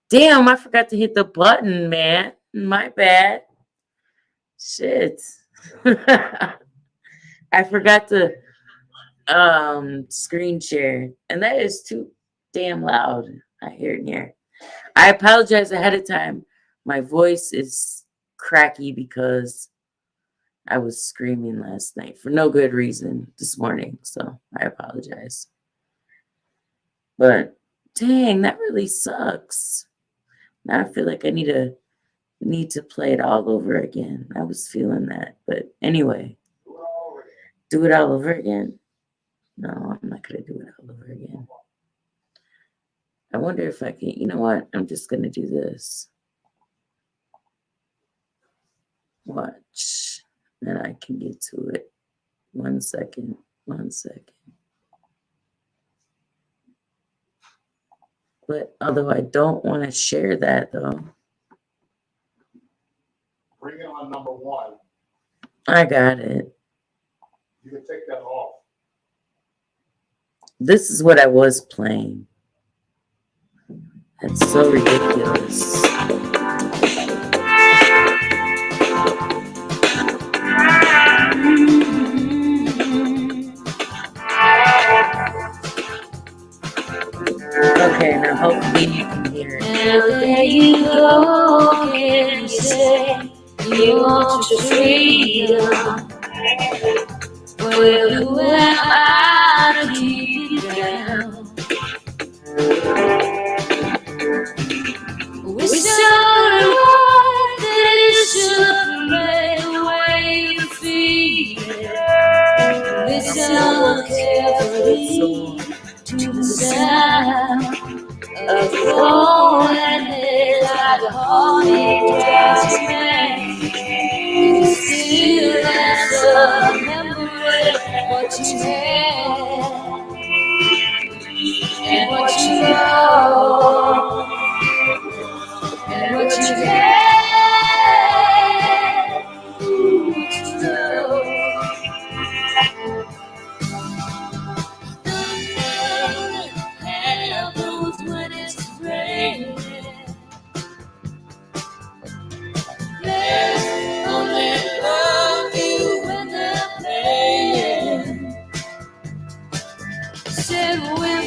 Damn, I forgot to hit the button, man. My bad. Shit. I forgot to screen share. And that is too damn loud. I hear it in here. I apologize ahead of time. My voice is cracky because I was screaming last night for no good reason this morning. So I apologize. But dang, that really sucks. Now I feel like I need to play it all over again. I was feeling that. But anyway, do it all over again. No, I'm not gonna do it all over again. I wonder if I can, you know what? I'm just gonna do this. Watch. Then I can get to it. 1 second. 1 second. But although I don't want to share that though. Bring it on number one. I got it. You can take that off. This is what I was playing. That's so ridiculous. Okay, now hopefully you can hear it. And there you go again, you say you want your freedom. Well, who am I to keep you down? We started right that it should make the way you feel. Listen carefully to the sound of the rolling head like a heartbeat drives a man. You still answer, remembering what you had and what you know and what you had. Ooh, what you know. Happens when it's raining. They only love you when they're playing. Said when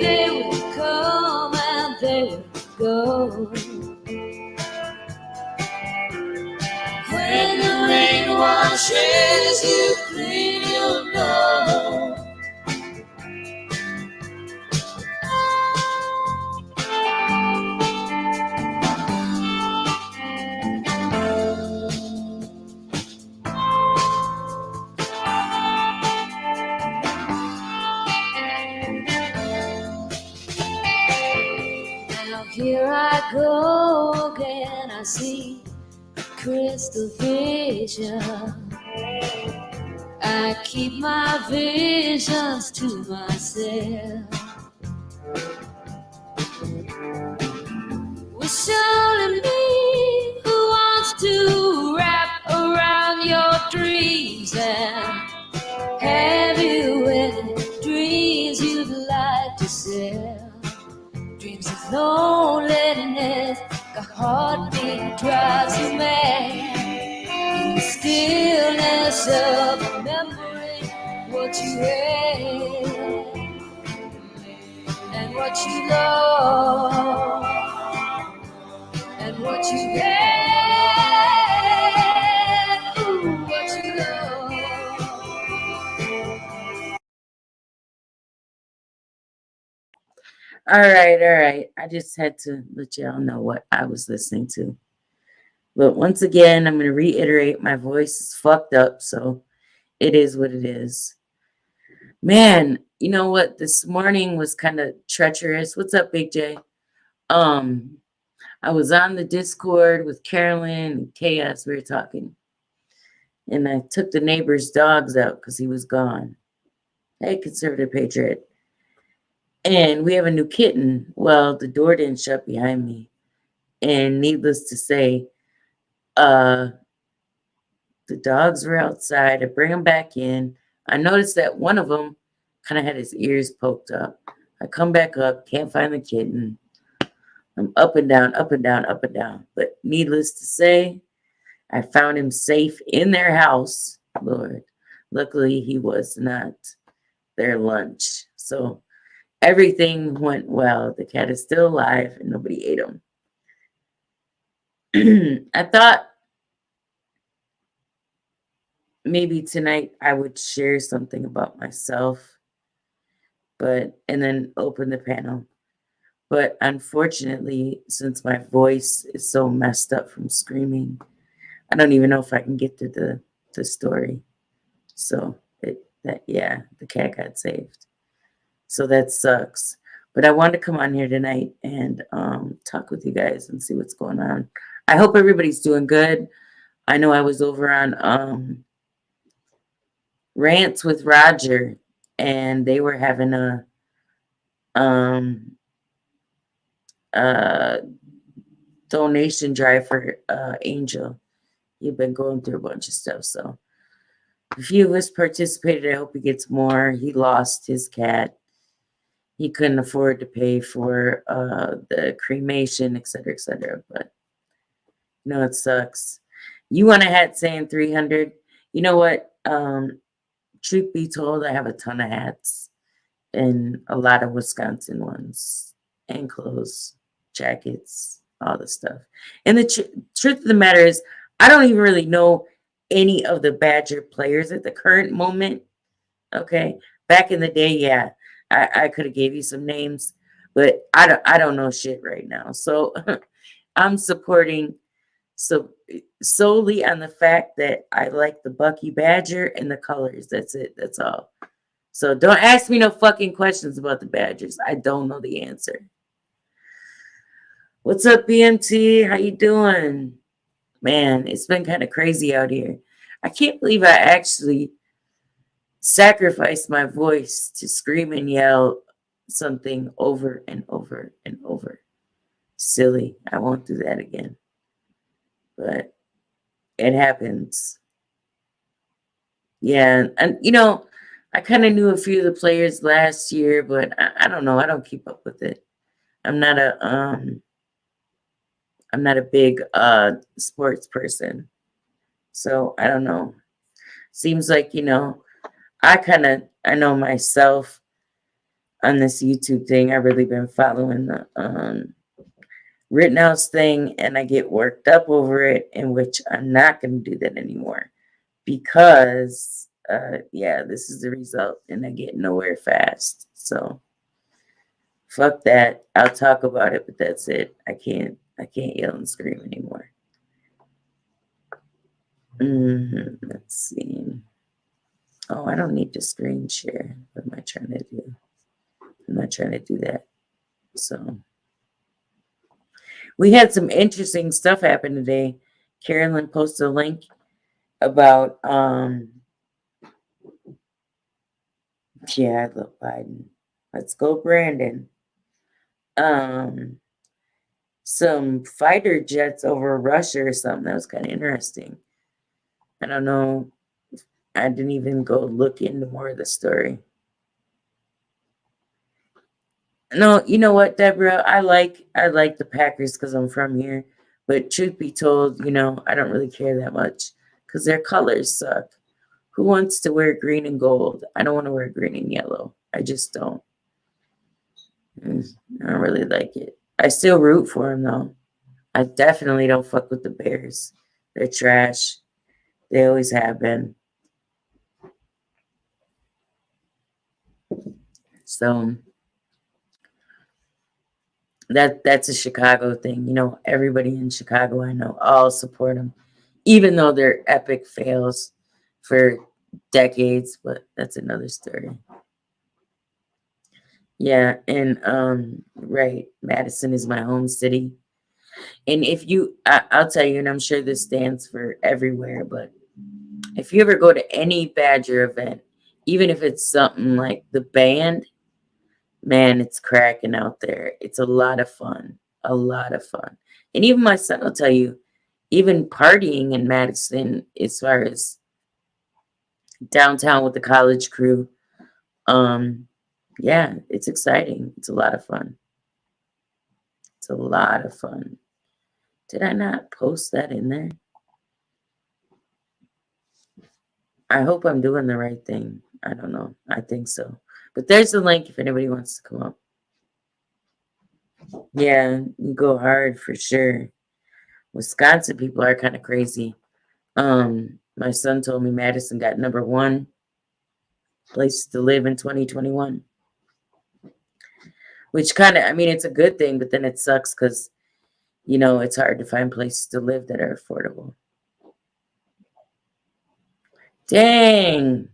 they would come and they would go. When the rain washes you clean, you'll know. Now here I go again, I see crystal vision. I keep my visions to myself. It's only me who wants to wrap around your dreams and have you with dreams you'd like to sell. Dreams of loneliness, a heartbeat drives you mad. In the stillness of remembering what you had and what you lost and what you had. Ooh, what you lost. All right. I just had to let y'all know what I was listening to. But once again, I'm going to reiterate my voice is fucked up, so it is what it is. Man, you know what? This morning was kind of treacherous. What's up, Big J? I was on the Discord with Carolyn and Chaos. We were talking. And I took the neighbor's dogs out because he was gone. Hey, conservative patriot. And we have a new kitten. Well, the door didn't shut behind me. And needless to say, the dogs were outside. I bring them back in. I noticed that one of them kind of had his ears poked up. I come back up, can't find the kitten. I'm up and down, up and down, up and down. But needless to say, I found him safe in their house. Lord, luckily he was not their lunch. So everything went well. The cat is still alive and nobody ate him. I thought maybe tonight I would share something about myself, and then open the panel. But unfortunately, since my voice is so messed up from screaming, I don't even know if I can get to the story. So the cat got saved. So that sucks. But I wanted to come on here tonight and talk with you guys and see what's going on. I hope everybody's doing good. I know I was over on Rants with Roger, and they were having a donation drive for Angel. You've been going through a bunch of stuff, so a few of us participated. I hope he gets more. He lost his cat. He couldn't afford to pay for the cremation, etc., etc. But no, it sucks. You want a hat saying 300? You know what? Truth be told, I have a ton of hats and a lot of Wisconsin ones and clothes, jackets, all the stuff. And the truth of the matter is, I don't even really know any of the Badger players at the current moment. Okay, back in the day, yeah, I could have gave you some names, but I don't know shit right now. So I'm supporting solely on the fact that I like the Bucky Badger and the colors. That's it. That's all. So don't ask me no fucking questions about the Badgers. I don't know the answer. What's up, BMT? How you doing? Man, it's been kind of crazy out here. I can't believe I actually sacrificed my voice to scream and yell something over and over and over. Silly. I won't do that again. But it happens. Yeah, and you know, I kind of knew a few of the players last year, but I don't know. I don't keep up with it. I'm not a big sports person. So I don't know. Seems like, you know, I know myself on this YouTube thing. I've really been following the Rittenhouse thing, and I get worked up over it, in which I'm not going to do that anymore because this is the result, and I get nowhere fast. So fuck that. I'll talk about it, but that's it. I can't yell and scream anymore. Let's see. Oh, I don't need to screen share. What am I trying to do? I'm not trying to do that. So we had some interesting stuff happen today. Carolyn posted a link about I love Biden. Let's go, Brandon. Some fighter jets over Russia or something. That was kind of interesting. I don't know. I didn't even go look into more of the story. No, you know what, Deborah? I like the Packers because I'm from here. But truth be told, you know, I don't really care that much because their colors suck. Who wants to wear green and gold? I don't want to wear green and yellow. I just don't. I don't really like it. I still root for them, though. I definitely don't fuck with the Bears. They're trash. They always have been. So that's a Chicago thing. You know, everybody in Chicago I know all support them, even though they're epic fails for decades. But that's another story. Yeah, and right, Madison is my home city. And if I'll tell you, and I'm sure this stands for everywhere, but if you ever go to any Badger event, even if it's something like the band, man, it's cracking out there. It's a lot of fun. A lot of fun. And even my son will tell you, even partying in Madison, as far as downtown with the college crew, yeah, it's exciting. It's a lot of fun. It's a lot of fun. Did I not post that in there? I hope I'm doing the right thing. I don't know. I think so. But there's the link if anybody wants to come up. Yeah, you go hard for sure. Wisconsin people are kind of crazy. My son told me Madison got #1 place to live in 2021. Which kind of, I mean, it's a good thing, but then it sucks because, you know, it's hard to find places to live that are affordable. Dang.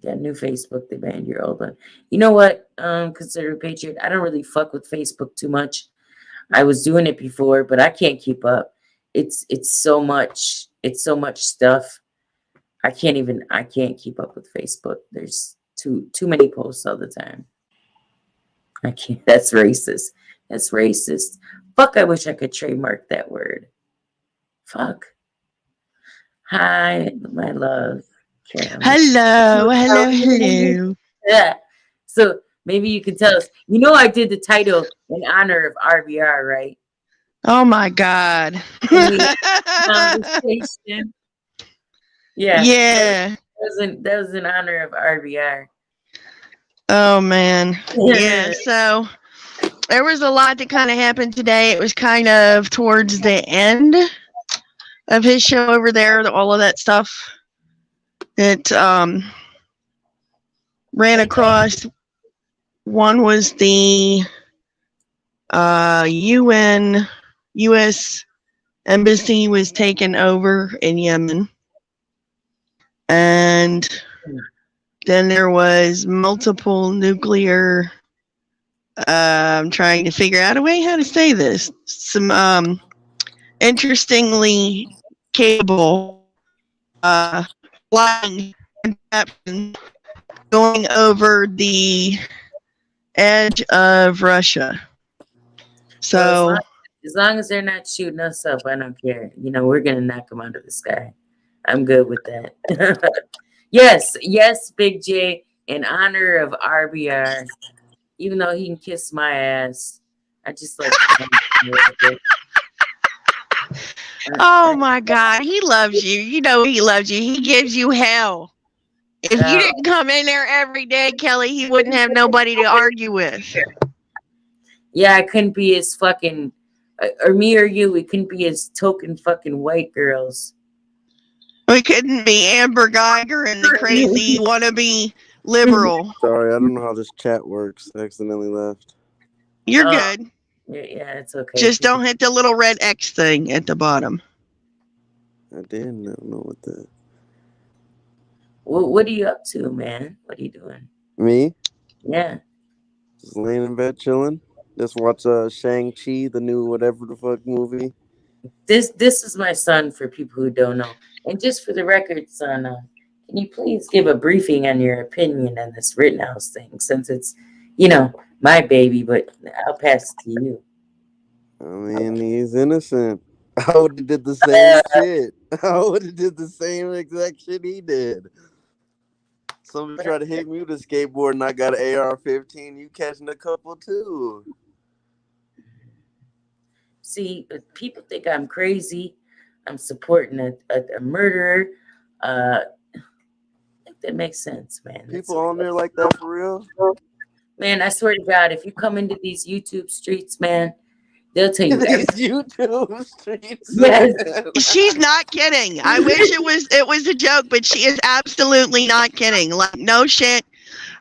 Got new Facebook, they banned your old one. You know what, Consider Patriot, I don't really fuck with Facebook too much. I was doing it before, but I can't keep up. It's so much stuff. I can't keep up with Facebook. There's too many posts all the time. I can't. That's racist. Fuck, I wish I could trademark that word. Fuck. Hi, my love. Karen. Hello. Yeah. So maybe you can tell us. You know, I did the title in honor of RBR, right? Oh my God. Conversation. Yeah. Yeah. That was in honor of RBR. Oh man. Yeah. So there was a lot that kind of happened today. It was kind of towards the end of his show over there, all of that stuff. It ran across. One was the U.S. embassy was taken over in Yemen, and then there was multiple nuclear. I'm trying to figure out a way how to say this. Some interestingly capable flying going over the edge of Russia. So as long as they're not shooting us up, I don't care. You know, we're gonna knock them out of the sky. I'm good with that. Yes, Big J, in honor of RBR. Even though he can kiss my ass, I just like. Oh my God, he loves you. You know he loves you. He gives you hell. If you didn't come in there every day, Kelly, he wouldn't have nobody to argue with. Yeah, I couldn't be as fucking, or me or you, we couldn't be as token fucking white girls. We couldn't be Amber Geiger and the crazy wannabe liberal. Sorry, I don't know how this chat works. I accidentally left. You're good. Yeah, it's okay. Just don't hit the little red X thing at the bottom. I didn't. I don't know what that. What are you up to, man? What are you doing? Me? Yeah. Just laying in bed chilling. Just watch Shang-Chi, the new whatever the fuck movie. This is my son, for people who don't know. And just for the record, son, can you please give a briefing on your opinion on this Rittenhouse thing, since it's, you know, my baby, but I'll pass it to you. I mean, he's innocent. I would have did the same shit. I would have did the same exact shit he did. Somebody tried to hit me with a skateboard and I got an AR-15. You catching a couple too. See, people think I'm crazy. I'm supporting a murderer. I think that makes sense, man. People on there like that for real? Man, I swear to God, if you come into these YouTube streets, man, they'll tell you These YouTube streets. Yes. She's not kidding. I wish it was a joke, but she is absolutely not kidding. Like, no shit.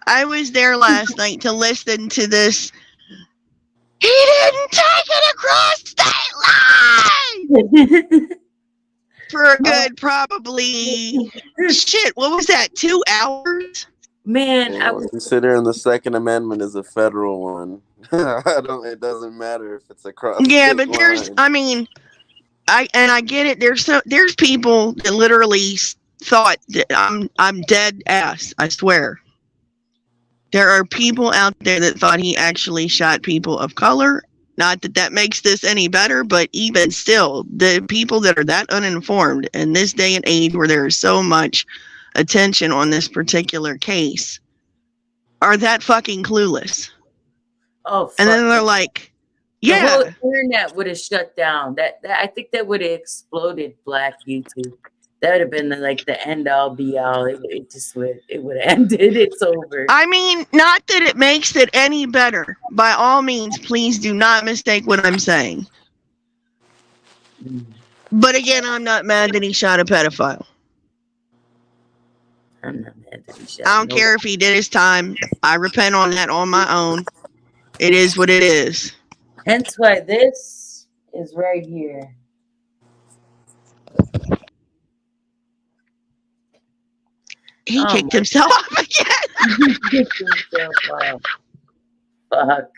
I was there last night to listen to this. He didn't take it across state line for a good probably shit. What was that? 2 hours? Man, I was considering the Second Amendment is a federal one. It doesn't matter if it's across. Yeah, but there's, line. I mean, I get it. There's people that literally thought that I'm dead ass. I swear. There are people out there that thought he actually shot people of color. Not that that makes this any better, but even still, the people that are that uninformed in this day and age where there is so much attention on this particular case are that fucking clueless. Oh, fuck. And then they're like, The whole Yeah. internet would have shut down. That I think that would have exploded Black YouTube. That would have been the end all be all. It just would have ended. It's over. I mean, not that it makes it any better. By all means, please do not mistake what I'm saying. Mm, But again, I'm not mad that he shot a pedophile. I'm not mad that he shot. I don't care if he did his time. I repent on that on my own. It is what it is. Hence why this is right here. He Oh kicked my himself off again. He kicked himself off. Fuck.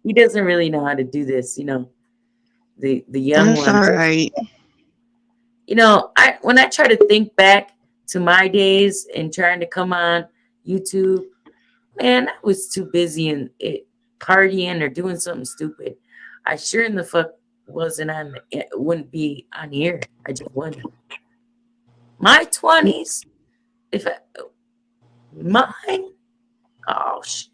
He doesn't really know how to do this, The young That's ones. all right. When I try to think back to my days and trying to come on YouTube, man, I was too busy and partying or doing something stupid. I sure in the fuck wouldn't be on here. I just wouldn't. My 20s, mine, oh shit.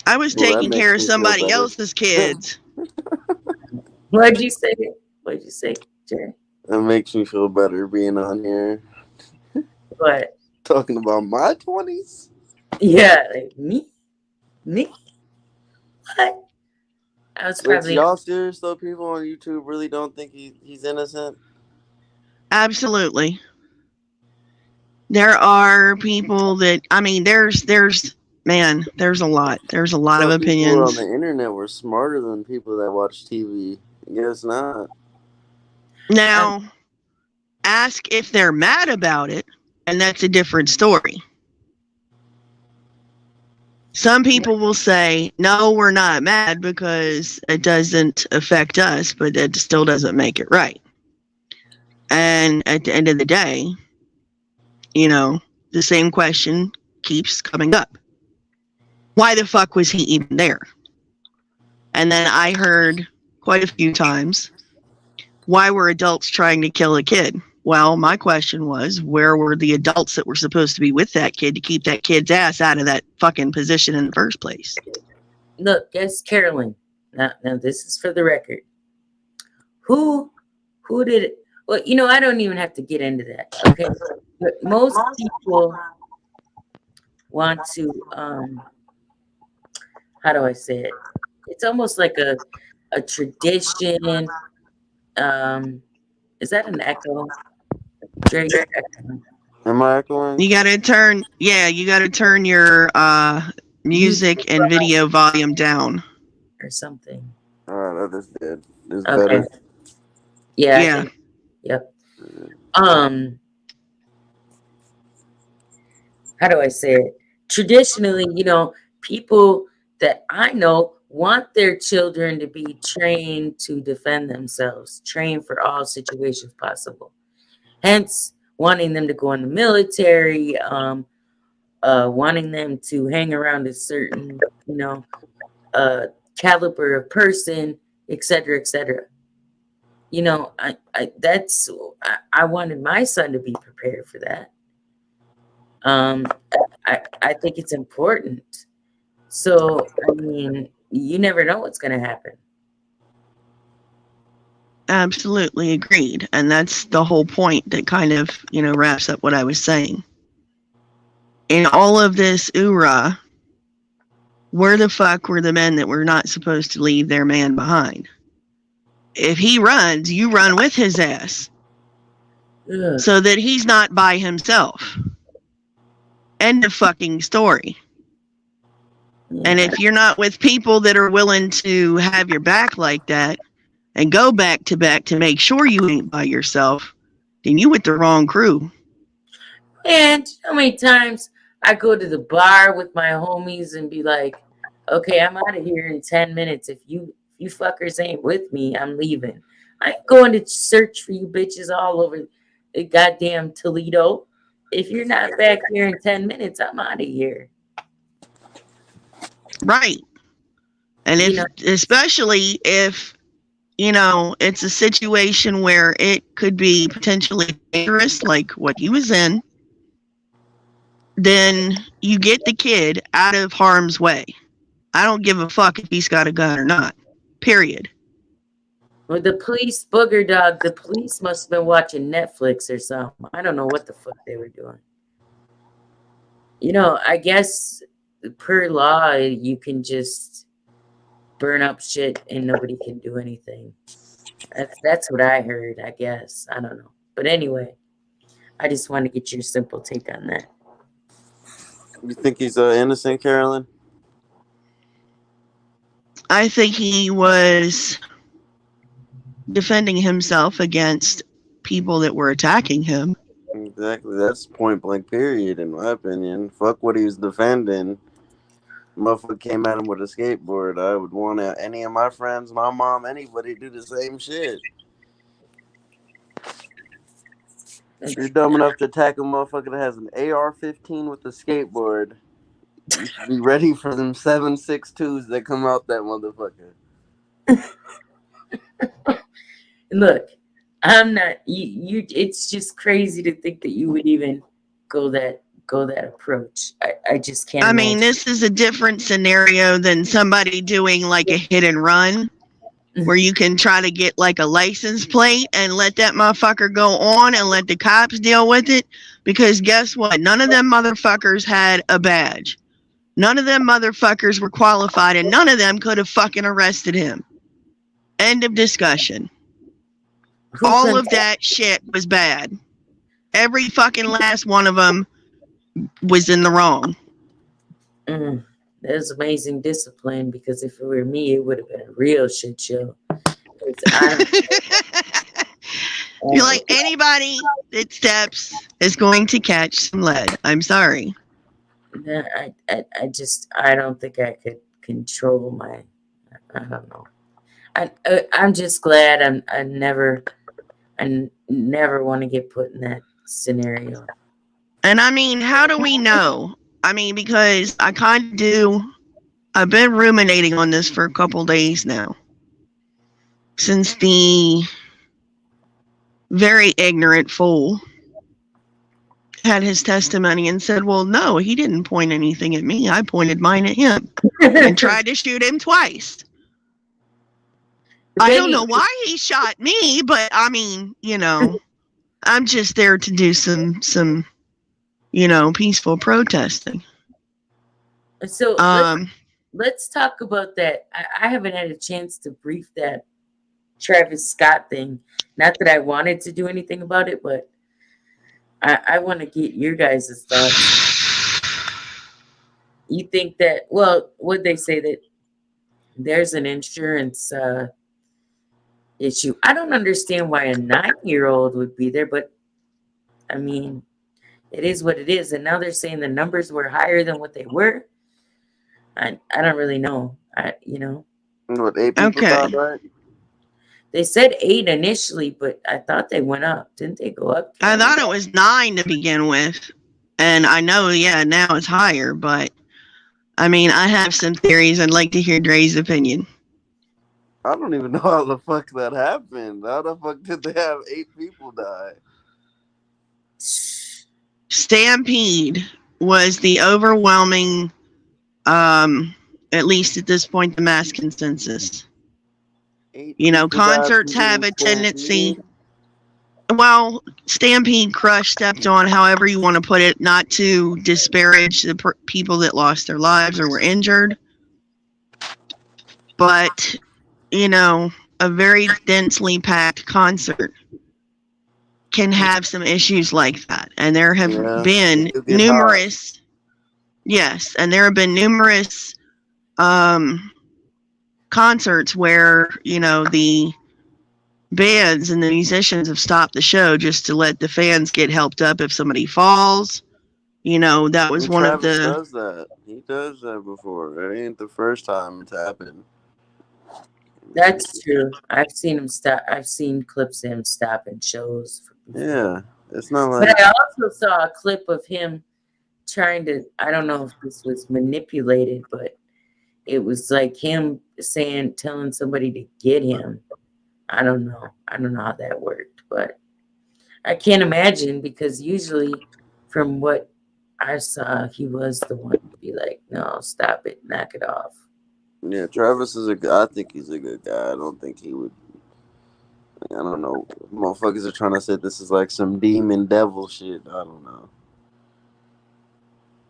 I was Well, that taking makes care of me feel somebody better. else's kids. What'd you say? What'd you say, Jerry? That makes me feel better being on here But talking about my 20s. yeah, like me. What? I was Wait, probably y'all serious though? People on YouTube really don't think he's innocent? Absolutely. There are people that there's a lot. There's a lot of Some people on opinions. the internet were smarter than people that watch TV. Guess not. Now, ask if they're mad about it, and that's a different story. Some people will say, no, we're not mad because it doesn't affect us, but it still doesn't make it right. And at the end of the day, the same question keeps coming up. Why the fuck was he even there? And then I heard quite a few times, why were adults trying to kill a kid? Well, my question was, where were the adults that were supposed to be with that kid to keep that kid's ass out of that fucking position in the first place? look. Guess Carolyn. Now this is for the record. Who did it? Well, I don't even have to get into that. Okay, but most people want to. How do I say it? It's almost like a tradition. Is that an echo? Jerry, you're echoing. Am I echoing? You gotta turn your music and video volume down. Or something. Alright, I just did. It's Okay. better. Yeah. I Yeah. think- Yep. How do I say it? Traditionally, people that I know want their children to be trained to defend themselves, trained for all situations possible. Hence, wanting them to go in the military, wanting them to hang around a certain, caliber of person, etc., etc. I wanted my son to be prepared for that. I think it's important. So, you never know what's going to happen. Absolutely agreed. And that's the whole point that kind of, wraps up what I was saying. In all of this oorah, where the fuck were the men that were not supposed to leave their man behind? If he runs, you run with his ass Ugh. so that he's not by himself. End of fucking story. And if you're not with people that are willing to have your back like that and go back to make sure you ain't by yourself, then you with the wrong crew. And how many times I go to the bar with my homies and be like, okay, I'm out of here in 10 minutes. If you fuckers ain't with me, I'm leaving. I ain't going to search for you bitches all over the goddamn Toledo. If you're not back here in 10 minutes, I'm out of here. Right. And especially if, it's a situation where it could be potentially dangerous, like what he was in, then you get the kid out of harm's way. I don't give a fuck if he's got a gun or not. Period. With the police booger dog, the police must have been watching Netflix or something. I don't know what the fuck they were doing. You know, I guess per law, you can just burn up shit and nobody can do anything. That's what I heard, I guess. I don't know. But anyway, I just want to get your simple take on that. You think he's innocent, Carolyn? I think he was defending himself against people that were attacking him. Exactly. That's point blank period, in my opinion. Fuck what he was defending. Motherfucker came at him with a skateboard. I would want any of my friends, my mom, anybody do the same shit. If you're dumb enough to attack a motherfucker that has an AR-15 with a skateboard, you should be ready for them 7.62s that come out that motherfucker. Look, I'm not you. It's just crazy to think that you would even go that approach. I just can't. I mean, imagine. this is a different scenario than somebody doing like a hit and run where you can try to get like a license plate and let that motherfucker go on and let the cops deal with it. Because guess what? None of them motherfuckers had a badge. None of them motherfuckers were qualified and none of them could have fucking arrested him. End of discussion. Who All couldn't- of that shit was bad. Every fucking last one of them was in the wrong. That's amazing discipline, because if it were me, it would have been a real shit show. 'Cause I You're like, anybody that steps is going to catch some lead. I'm sorry. I don't think I could control my. I don't know. I'm just glad I never want to get put in that scenario. And I mean, how do we know? I mean, because I kind of do. I've been ruminating on this for a couple days now. Since the very ignorant fool had his testimony and said, well, no, he didn't point anything at me. I pointed mine at him and tried to shoot him twice. I don't know why he shot me, but I mean, you know, I'm just there to do some you know, peaceful protesting. So let's talk about that. I haven't had a chance to brief that Travis Scott thing. Not that I wanted to do anything about it, but I want to get your guys' thoughts. You think that, well, would they say that there's an insurance issue? I don't understand why a 9-year-old would be there, but I mean, it is what it is. And now they're saying the numbers were higher than what they were. I don't really know. What, 8 people Okay. died, right? They said 8 initially, but I thought they went up. Didn't they go up? I thought it was 9 to begin with. And I know, yeah, now it's higher, but I mean, I have some theories. I'd like to hear Dre's opinion. I don't even know how the fuck that happened. How the fuck did they have 8 people die? Stampede was the overwhelming, at least at this point, the mass consensus. 8 You know, people died concerts from have a being tendency. stampeded? Well, Stampede, crushed, stepped on, however you want to put it, not to disparage the people that lost their lives or were injured. But, you know, a very densely packed concert can have some issues like that. And there have Yeah, been it could get numerous, yes, and there have been numerous concerts where, you know, the bands and the musicians have stopped the show just to let the fans get helped up if somebody falls. You know, that was And one of Travis the. does that. He does that before. It ain't the first time it's happened. That's true. I've seen him stop. I've seen clips of him stopping shows. Yeah, it's not like. But I also saw a clip of him trying to. I don't know if this was manipulated, but it was like him telling somebody to get him. I don't know. I don't know how that worked, but I can't imagine, because usually, from what I saw, he was the one to be like, "No, stop it, knock it off." Yeah, Travis is I think he's a good guy. I don't think he would. I don't know. Motherfuckers are trying to say this is like some demon devil shit. I don't know.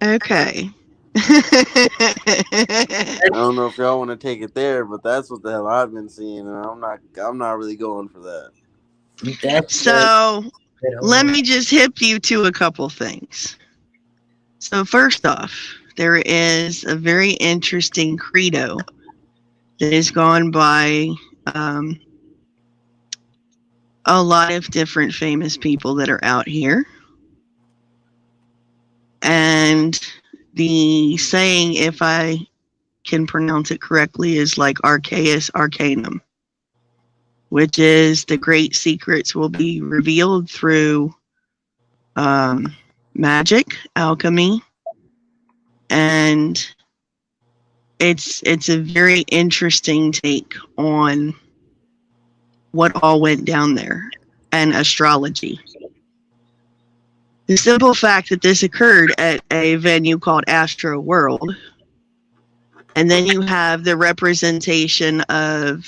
Okay. I don't know if y'all want to take it there, but that's what the hell I've been seeing, and I'm not really going for that. That's So good let old- me just hip you to a couple things. So first off, there is a very interesting credo that is gone by a lot of different famous people that are out here. And the saying, if I can pronounce it correctly, is like Arceus Arcanum, which is the great secrets will be revealed through magic, alchemy, and it's a very interesting take on what all went down there and astrology. The simple fact that this occurred at a venue called Astro World, and then you have the representation of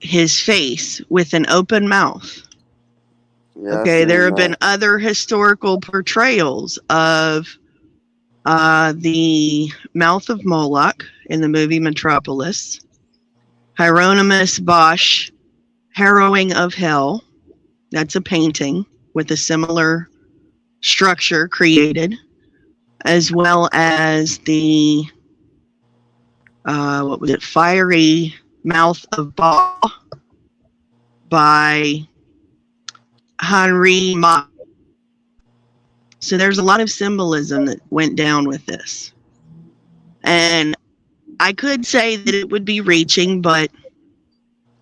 his face with an open mouth. Yeah, Okay, there have that. been other historical portrayals of the mouth of Moloch in the movie Metropolis, Hieronymus Bosch, Harrowing of Hell. That's a painting with a similar structure created, as well as the what was it? Fiery Mouth of Ba by Henri Mach. So there's a lot of symbolism that went down with this. And I could say that it would be reaching, but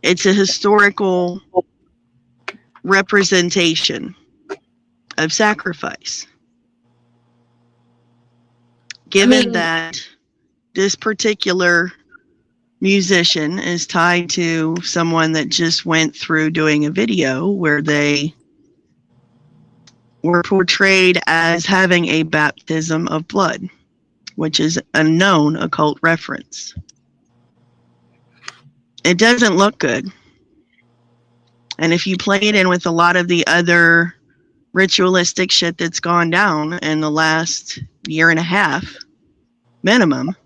it's a historical representation of sacrifice. Given that this particular musician is tied to someone that just went through doing a video where they were portrayed as having a baptism of blood, which is a known occult reference. It doesn't look good. And if you play it in with a lot of the other ritualistic shit that's gone down in the last year and a half, minimum,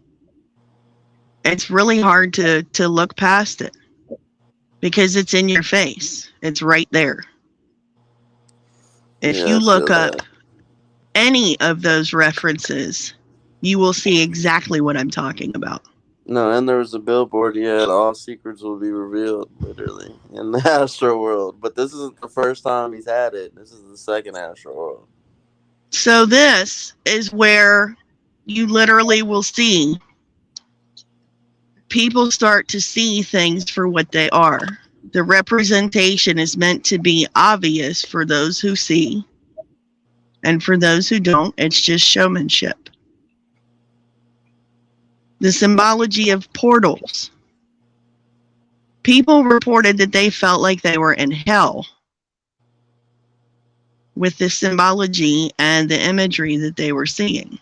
it's really hard to look past it because it's in your face. It's right there. If you look up any of those references, you will see exactly what I'm talking about. No, and there was a billboard. Yeah, all secrets will be revealed, literally, in the Astro World. But this isn't the first time he's had it. This is the second Astro World. So this is where you literally will see people start to see things for what they are. The representation is meant to be obvious for those who see, and for those who don't, it's just showmanship. The symbology of portals. People reported that they felt like they were in hell with the symbology and the imagery that they were seeing.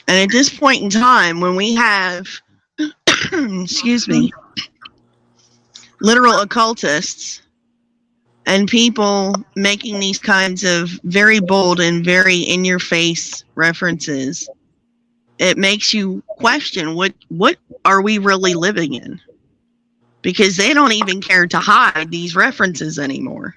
And at this point in time, when we have, excuse me, literal occultists and people making these kinds of very bold and very in-your-face references, it makes you question what are we really living in? Because they don't even care to hide these references anymore.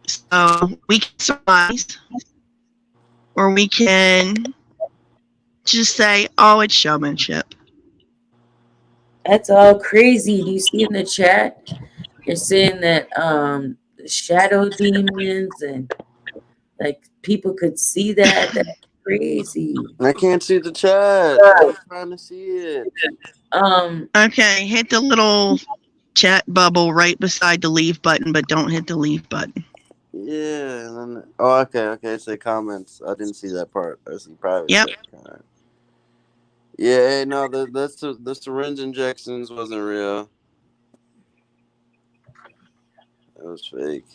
So we can surmise, or we can just say, oh, it's showmanship. That's all crazy. Do you see in the chat? They're saying that shadow demons and like people could see that. That's crazy. I can't see the chat. I'm trying to see it. Okay, hit the little chat bubble right beside the leave button, but don't hit the leave button. Yeah, and then okay. It's the comments. I didn't see that part. I see private. Yep. Chat. Yeah, no, the syringe injections wasn't real. It was fake.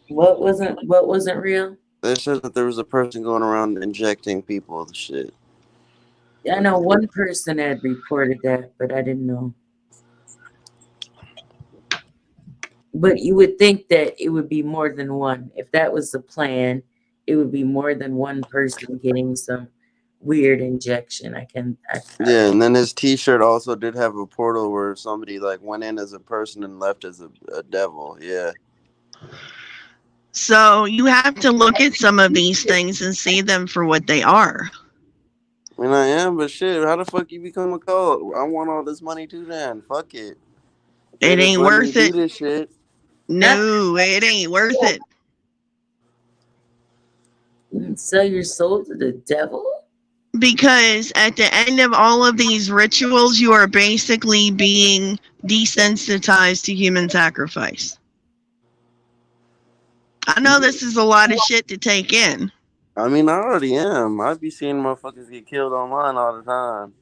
What wasn't real? They said that there was a person going around injecting people with shit. I know one person had reported that, but I didn't know. But you would think that it would be more than one. If that was the plan, it would be more than one person getting some weird injection. Yeah, and then his T-shirt also did have a portal where somebody like went in as a person and left as a devil. Yeah. So you have to look at some of these things and see them for what they are. I mean, I am, but shit, how the fuck you become a cult? I want all this money too, then. Fuck it. They It just ain't let me worth do it. this shit. No, it ain't worth it. You can sell your soul to the devil? Because at the end of all of these rituals, you are basically being desensitized to human sacrifice. I know this is a lot of shit to take in. I mean, I already am. I be seeing motherfuckers get killed online all the time.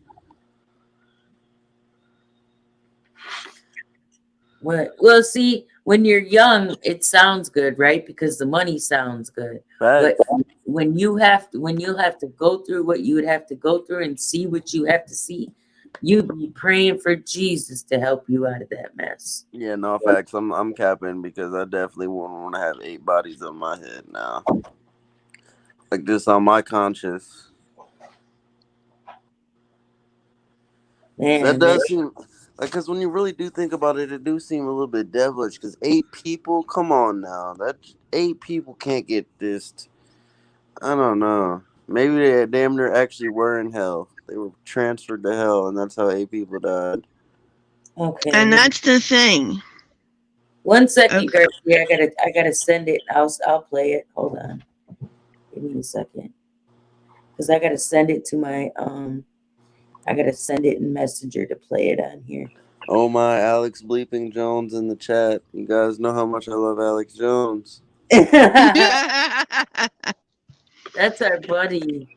What? Well, see, when you're young, it sounds good, right? Because the money sounds good. Facts. But when you'll have to go through what you would have to go through and see what you have to see, you'd be praying for Jesus to help you out of that mess. Yeah, no facts. I'm capping because I definitely wouldn't want to have 8 bodies on my head now. Like this on my conscience. Man, That does seem like, because when you really do think about it, it do seem a little bit devilish. Because 8 people, come on now, that 8 people can't get this. I don't know. Maybe they damn near actually were in hell. They were transferred to hell, and that's how 8 people died. okay. And that's the thing. 1 second, Okay. Garcia. I gotta send it. I'll play it. Hold on. Give me a second. Because I gotta send it to my I gotta send it in Messenger to play it on here. Oh my, Alex Bleeping Jones in the chat. You guys know how much I love Alex Jones. That's our buddy.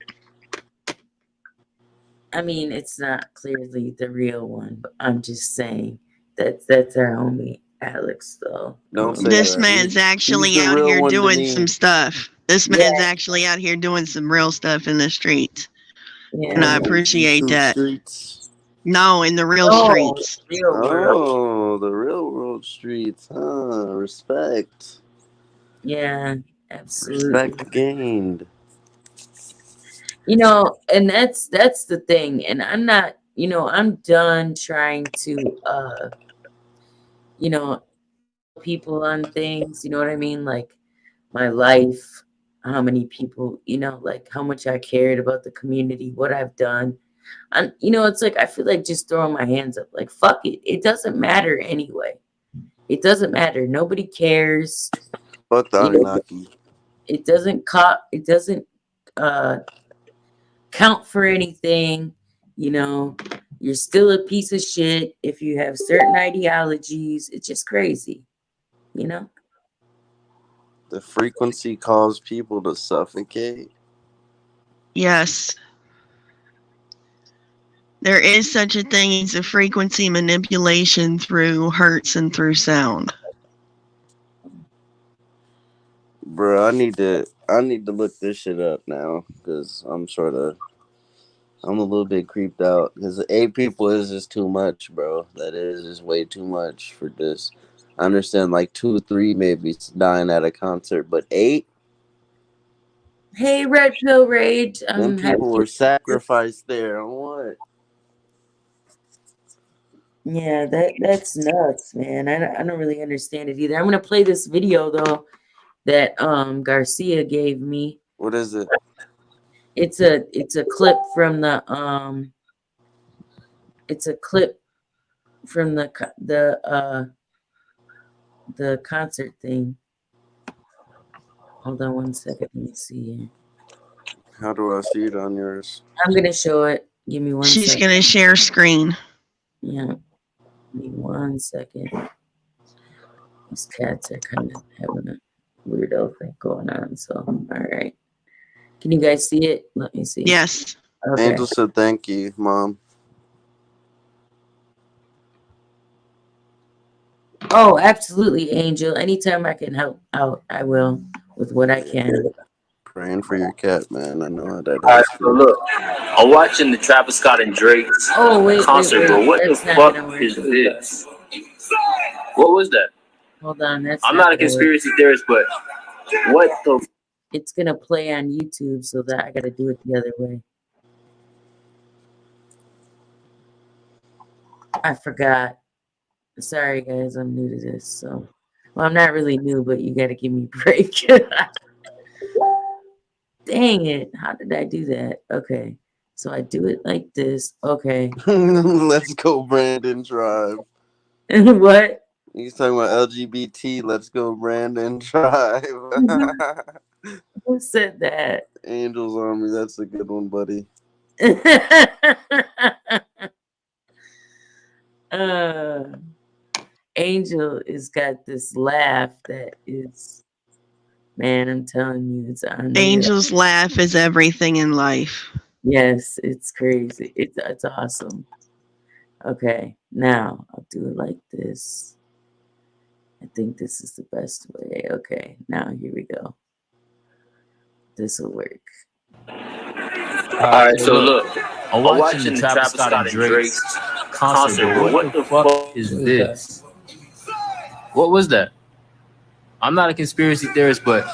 I mean, it's not clearly the real one, but I'm just saying that's our homie Alex, though. Don't say This that. man's actually he's the out real here one to doing me. some stuff. This Yeah. man's actually out here doing some real stuff in the streets. Yeah. And I appreciate YouTube that. Streets. No, in the real Oh, streets. real world. Oh, the real world streets, huh? Respect. Yeah, absolutely. Respect gained. You know, and that's the thing. And I'm not, I'm done trying to people on things, you know what I mean? Like my life, how many people, like how much I cared about the community, what I've done. And it's like I feel like just throwing my hands up, like fuck it. It doesn't matter anyway. It doesn't matter. Nobody cares. Fuck the You know, Anunnaki. it doesn't count for anything. You're still a piece of shit if you have certain ideologies. It's just crazy. The frequency caused people to suffocate. Yes. There is such a thing as a frequency manipulation through hertz and through sound. Bro, I need to look this shit up now because I'm a little bit creeped out because 8 people is just too much, bro. That is just way too much for this. I understand like 2 or 3 maybe dying at a concert, but 8? Hey, Red Pill Rage. Them people were sacrificed there on what? Yeah, that's nuts, man. I don't really understand it either. I'm gonna play this video though that Garcia gave me. What is it? It's a clip from the the concert thing. Hold on 1 second. Let me see here. How do I see it on yours? I'm gonna show it. Give me 1 second. She's going to share screen. Yeah. Give me 1 second. These cats are kind of having a weirdo thing going on. So, all right. Can you guys see it? Let me see. Yes. Okay. Angel said thank you, Mom. Oh, absolutely, Angel. Anytime I can help out, I will with what I can. Praying for your cat, man. I know how that Alright, is. so look, I'm watching the Travis Scott and Drake's Oh, wait, concert, bro. What the That's not fuck gonna work. is this? What was that? Hold on, that's I'm not a gonna work. conspiracy theorist, but what the It's gonna play on YouTube, so that I gotta do it the other way. I forgot. Sorry, guys, I'm new to this, so. Well, I'm not really new, but you gotta give me a break. Dang it. How did I do that? Okay. So I do it like this. Okay. Let's go, Brandon Drive. What? He's talking about LGBT. Let's go, Brandon Drive. Who said that? Angels Army. That's a good one, buddy. Angel has got this laugh that is, man, I'm telling you, it's unreal. Angel's laugh is everything in life. Yes, it's crazy. It's awesome. Okay, now I'll do it like this. I think this is the best way. Okay, now here we go. This will work. Alright, so look, I'm watching the Travis Scott and Drake's concert, bro. What the fuck is this? What was that? I'm not a conspiracy theorist, but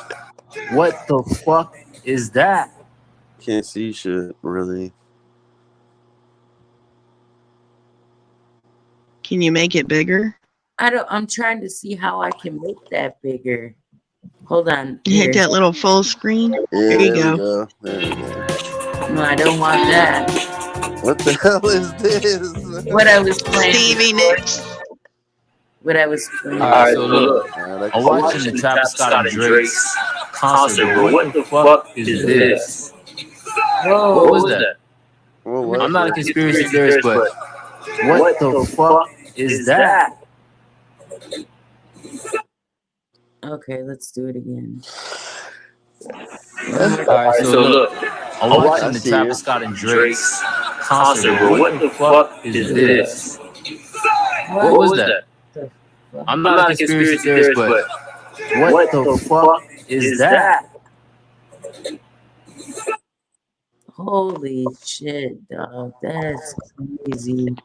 what the fuck is that? Can't see shit, really. Can you make it bigger? I'm trying to see how I can make that bigger. Hold on. You hit Here. that little full screen. Yeah, There you we go. There you go. No, I don't want that. What the hell is this? What I was playing. Stevie Nicks. What I was playing. Alright, so look, That's I'm watching the Travis Scott and Drake's concert, bro. What the fuck is this? Whoa. What was that? What was I'm not a it? conspiracy theorist, but what the fuck is that? Okay, let's do it again. Alright, so look, I'm watching the see Travis you. Scott and Drake's concert, bro. What the fuck is this? What was that? I'm not a conspiracy theorist, but what the fuck is that? Holy shit, dog. That's crazy.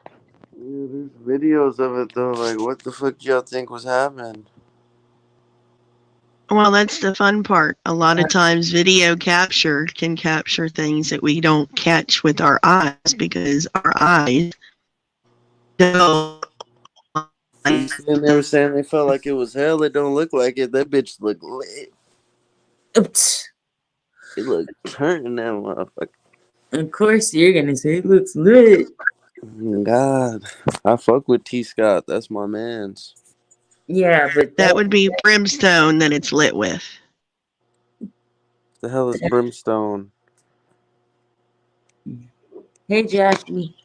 Yeah, there's videos of it though. Like, what the fuck y'all think was happening? Well, that's the fun part. A lot of times video capture can capture things that we don't catch with our eyes because our eyes don't. And they were saying they felt like it was hell. It don't look like it. That bitch look lit. Oops. It look turning that motherfucker. Of course, you're gonna say it looks lit. God, I fuck with T Scott. That's my man's. Yeah, but That would be brimstone that it's lit with. The hell is brimstone? Hey, Jackie.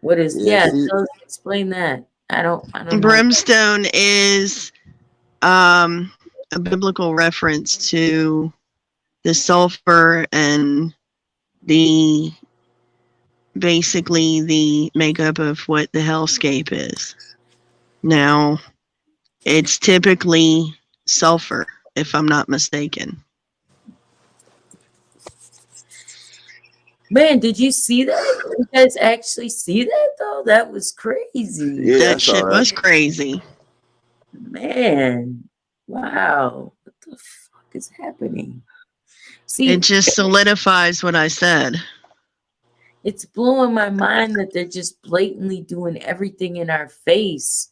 What is? Yeah, Yeah, see- so explain that. I don't know. Brimstone is a biblical reference to the sulfur and the basically the makeup of what the hellscape is. Now, it's typically sulfur, if I'm not mistaken. Man, did you see that? You guys actually see that though? That was crazy. Yeah, I That saw shit that. was crazy. Man, wow. What the fuck is happening? See, It just solidifies what I said. it's blowing my mind that they're just blatantly doing everything in our face.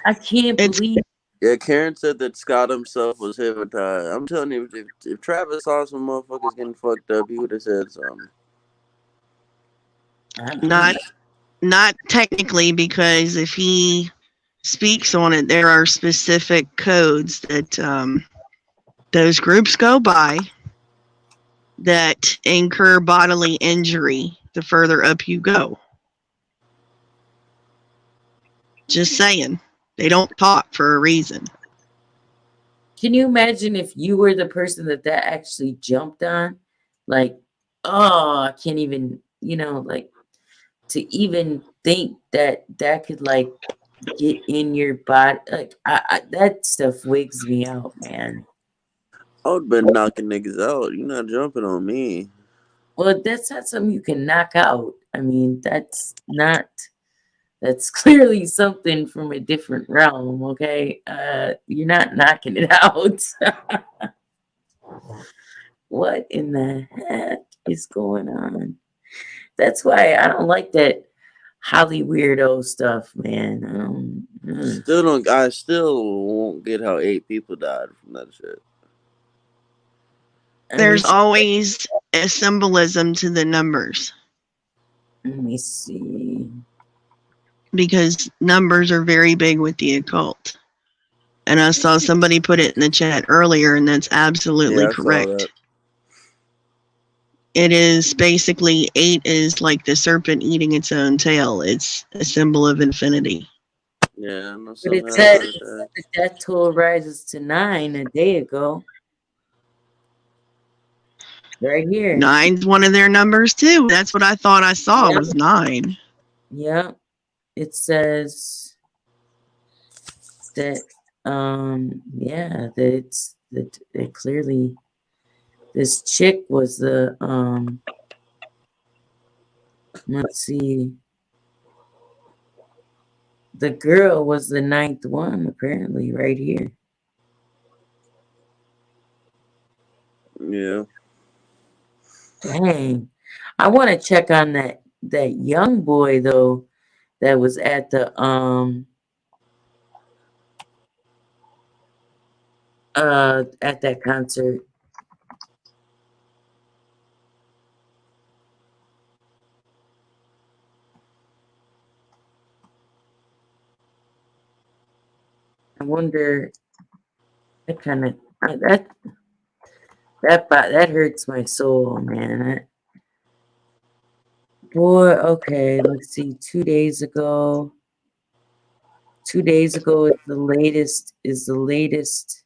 I can't It's- believe. Yeah, Karen said that Scott himself was hypnotized. I'm telling you, if Travis saw some motherfuckers getting fucked up, he would have said something. Not technically, because if he speaks on it, there are specific codes that those groups go by that incur bodily injury the further up you go. Just saying. They don't talk for a reason. Can you imagine if you were the person that actually jumped on? Like, oh, I can't even, like, to even think that could, like, get in your body. Like that stuff wigs me out, man. I would have been knocking niggas out. You're not jumping on me. Well, that's not something you can knock out. I mean, that's clearly something from a different realm, okay? You're not knocking it out. What in the heck is going on? That's why I don't like that Holly weirdo stuff, man. I still won't get how 8 people died from that shit. There's always a symbolism to the numbers. Let me see. Because numbers are very big with the occult. And I saw somebody put it in the chat earlier, and that's absolutely correct. It is basically 8 is like the serpent eating its own tail. It's a symbol of infinity. Yeah, but it said the death toll rises to 9 a day ago. Right here. 9's one of their numbers too. That's what I thought I saw was 9. Yeah. It says that that it's that it clearly this chick was the let's see, the girl was the 9th one apparently right here. Yeah. Dang. I want to check on that young boy though that was at the at that concert. I wonder. That hurts my soul, man. Boy, okay. Let's see. 2 days ago. 2 days ago is the latest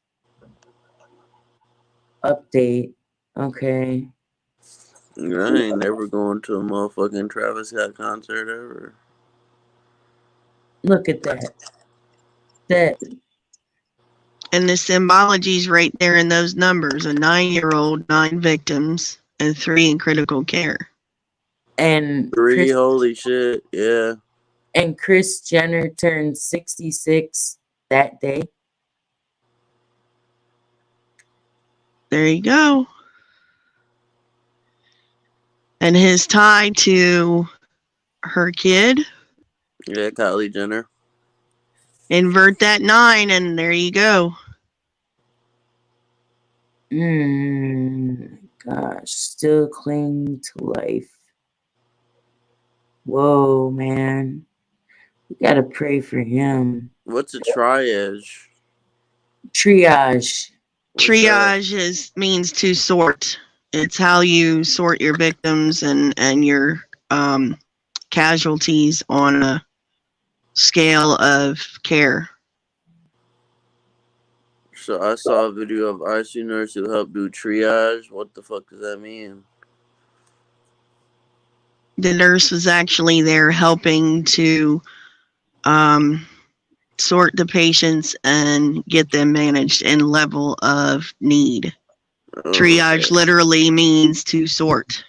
update. Okay. I ain't never going to a motherfucking Travis Scott concert ever. Look at that. And the symbology's right there in those numbers. A 9-year-old, 9 victims, and 3 in critical care. And 3, holy shit, yeah. And Kris Jenner turned 66 that day. There you go. And his tie to her kid. Yeah, Kylie Jenner. Invert that 9 and there you go. Gosh, still cling to life. Whoa, man. We gotta pray for him. What's a triage? Triage. Triage means to sort. It's how you sort your victims and your casualties on a scale of care. So I saw a video of ICU nurse who helped do triage. What the fuck does that mean? The nurse was actually there helping to sort the patients and get them managed in level of need. Triage literally means to sort.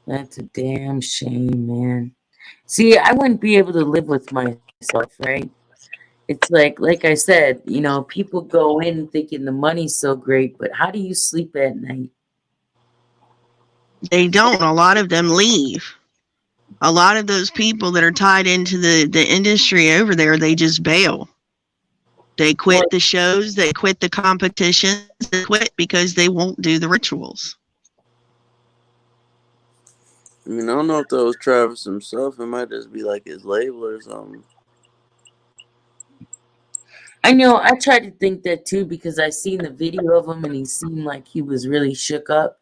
That's a damn shame, man. See, I wouldn't be able to live with myself, right? It's like I said, people go in thinking the money's so great, but how do you sleep at night? They don't. A lot of them leave. A lot of those people that are tied into the industry over there, they just bail. They quit the shows, they quit the competitions, they quit because they won't do the rituals. I mean, I don't know if that was Travis himself. It might just be like his label or something. I know. I tried to think that too because I seen the video of him and he seemed like he was really shook up.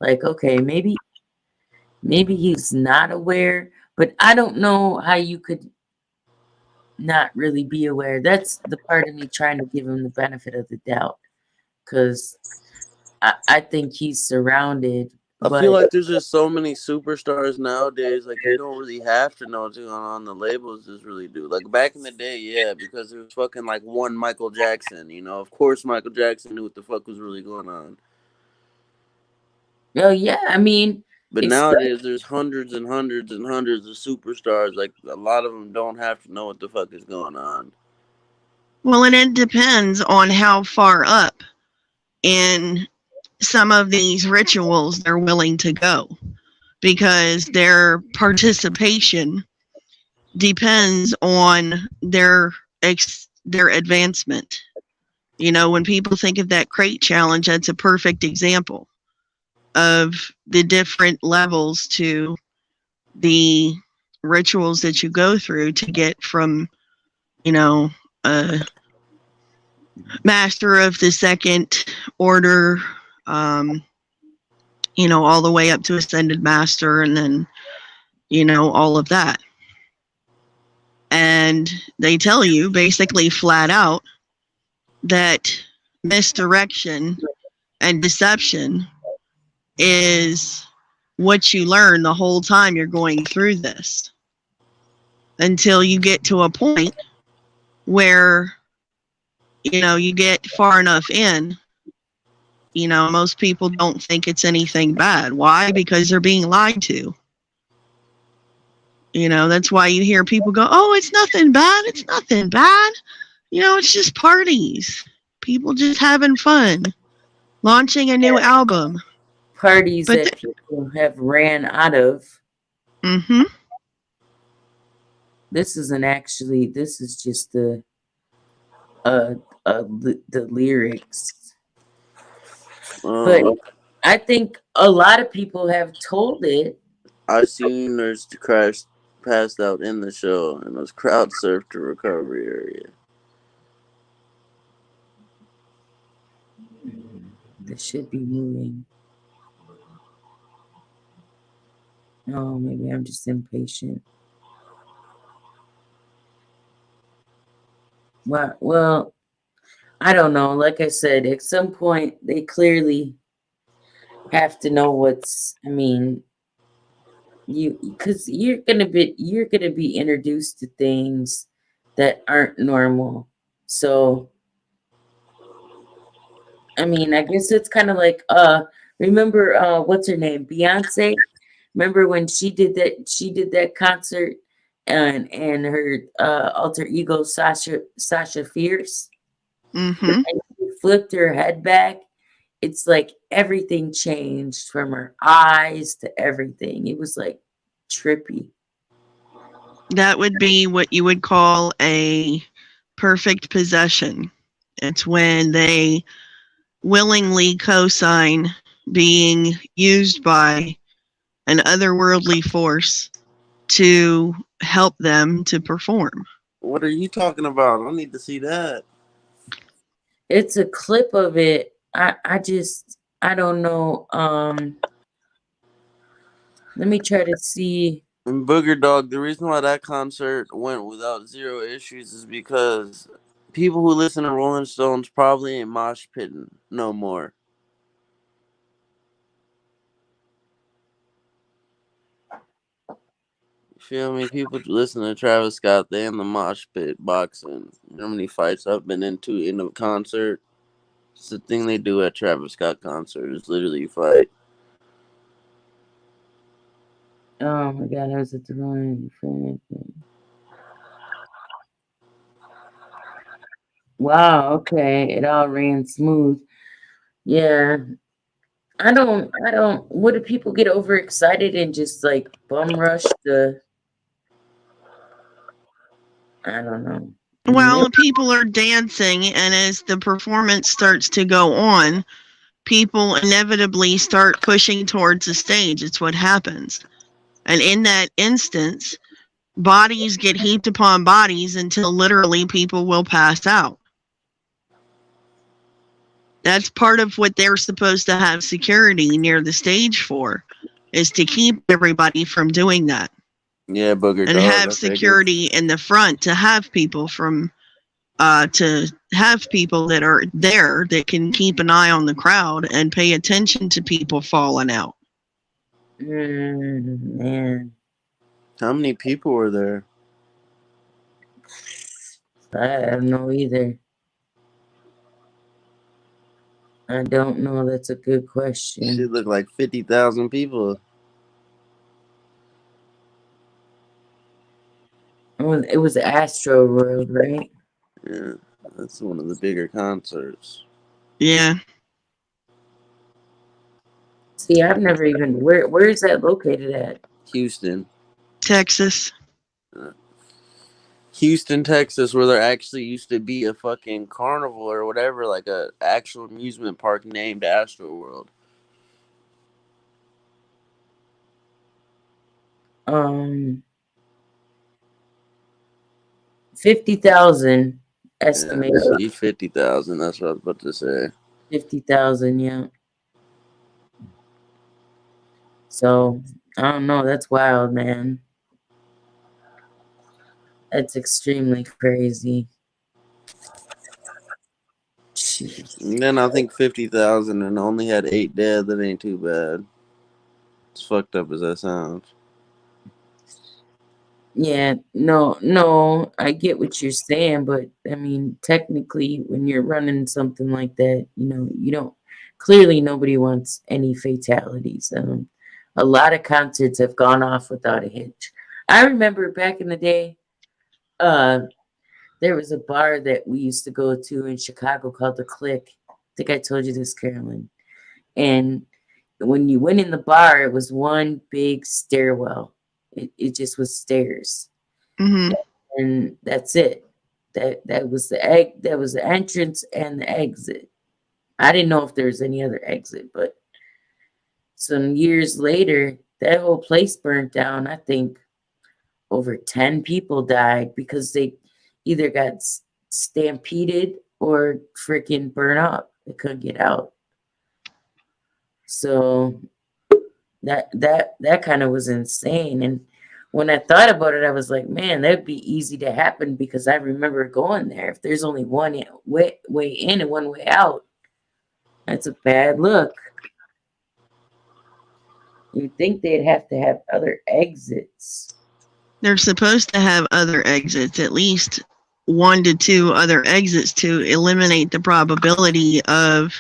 Like, okay, maybe he's not aware, but I don't know how you could not really be aware. That's the part of me trying to give him the benefit of the doubt, because I think he's surrounded I But feel like there's just so many superstars nowadays. Like you don't really have to know what's going on. The labels just really do. Like back in the day, yeah, because there was fucking like one Michael Jackson. You know, of course Michael Jackson knew what the fuck was really going on. oh yeah, I mean, But it's nowadays there's hundreds and hundreds and hundreds of superstars. Like a lot of them don't have to know what the fuck is going on. Well, and it depends on how far up in some of these rituals they're willing to go, because their participation depends on their advancement. You know, when people think of that crate challenge, that's a perfect example of the different levels to the rituals that you go through to get from, you know, a master of the second order, you know, all the way up to ascended master, and then, you know, all of that. And they tell you basically flat out that misdirection and deception is what you learn the whole time you're going through this, until you get to a point where, you know, you get far enough in. You know, most people don't think it's anything bad. Why? Because they're being lied to. You know, that's why you hear people go, oh, it's nothing bad. It's nothing bad. You know, it's just parties. People just having fun. Launching a new album. parties But that people have ran out of. Mm-hmm. This isn't actually. This is just the lyrics. But I think a lot of people have told it. I seen Nurse crash passed out in the show and was crowd surfed to recovery area. This should be moving. Oh, maybe I'm just impatient. Well, I don't know. Like I said, at some point they clearly have to know what's. I mean, because you're gonna be introduced to things that aren't normal. So, I mean, I guess it's kind of like remember what's her name, Beyonce. Remember when she did that concert and her alter ego Sasha Fierce. Mm-hmm. And she flipped her head back. It's like everything changed from her eyes to everything. It was like trippy. That would be what you would call a perfect possession. It's when they willingly co-sign being used by an otherworldly force to help them to perform. What are you talking about? I need to see that. It's a clip of it. I don't know. Let me try to see. And Booger Dog, the reason why that concert went without zero issues is because people who listen to Rolling Stones probably ain't mosh pitting no more. You feel me? People listen to Travis Scott, they in the mosh pit boxing. You know how many fights I've been into in a concert? It's the thing they do at Travis Scott concert. It's literally fight. Oh my god, I was at the wrong thing. Wow, okay. It all ran smooth. Yeah. I don't what do people get overexcited and just like bum rush the I don't know. Well, people are dancing, and as the performance starts to go on, people inevitably start pushing towards the stage. It's what happens. And in that instance, bodies get heaped upon bodies until literally people will pass out. That's part of what they're supposed to have security near the stage for, is to keep everybody from doing that. Yeah, Booger And Dog, have security in the front to have people from that are there that can keep an eye on the crowd and pay attention to people falling out. Man, How many people were there? I don't know either. I don't know. That's a good Shit question. looked like 50,000 people. It was Astro World, right? Yeah, that's one of the bigger concerts. Yeah. See, I've never even where is that located at? Houston. Texas. Houston, Texas, where there actually used to be a fucking carnival or whatever, like a actual amusement park named Astro World. 50,000 Yeah, estimated. see, 50,000. That's what I was about to say. 50,000, yeah. So I don't know. That's wild, man. That's extremely crazy. Jeez. And then I think 50,000 and only had 8 dead. That ain't too bad. As fucked up as that sounds. Yeah, no, I get what you're saying, but I mean, technically, when you're running something like that, you don't. Clearly, nobody wants any fatalities. A lot of concerts have gone off without a hitch. I remember back in the day, uh, there was a bar that we used to go to in Chicago called the Click. I think I told you this, Carolyn. And when you went in the bar, it was one big stairwell. It just was stairs, Hmm. and that's it. That was the egg. That was the entrance and the exit. I didn't know if there was any other exit, but some years later, that whole place burnt down. I think over 10 people died because they either got stampeded or freaking burnt up. They couldn't get out. So that kind of was insane. And when I thought about it, I was like, man, that'd be easy to happen because I remember going there. If there's only one way in and one way out, that's a bad look. You'd think they'd have to have other exits. They're supposed to have other exits, at least 1 to 2 other exits to eliminate the probability of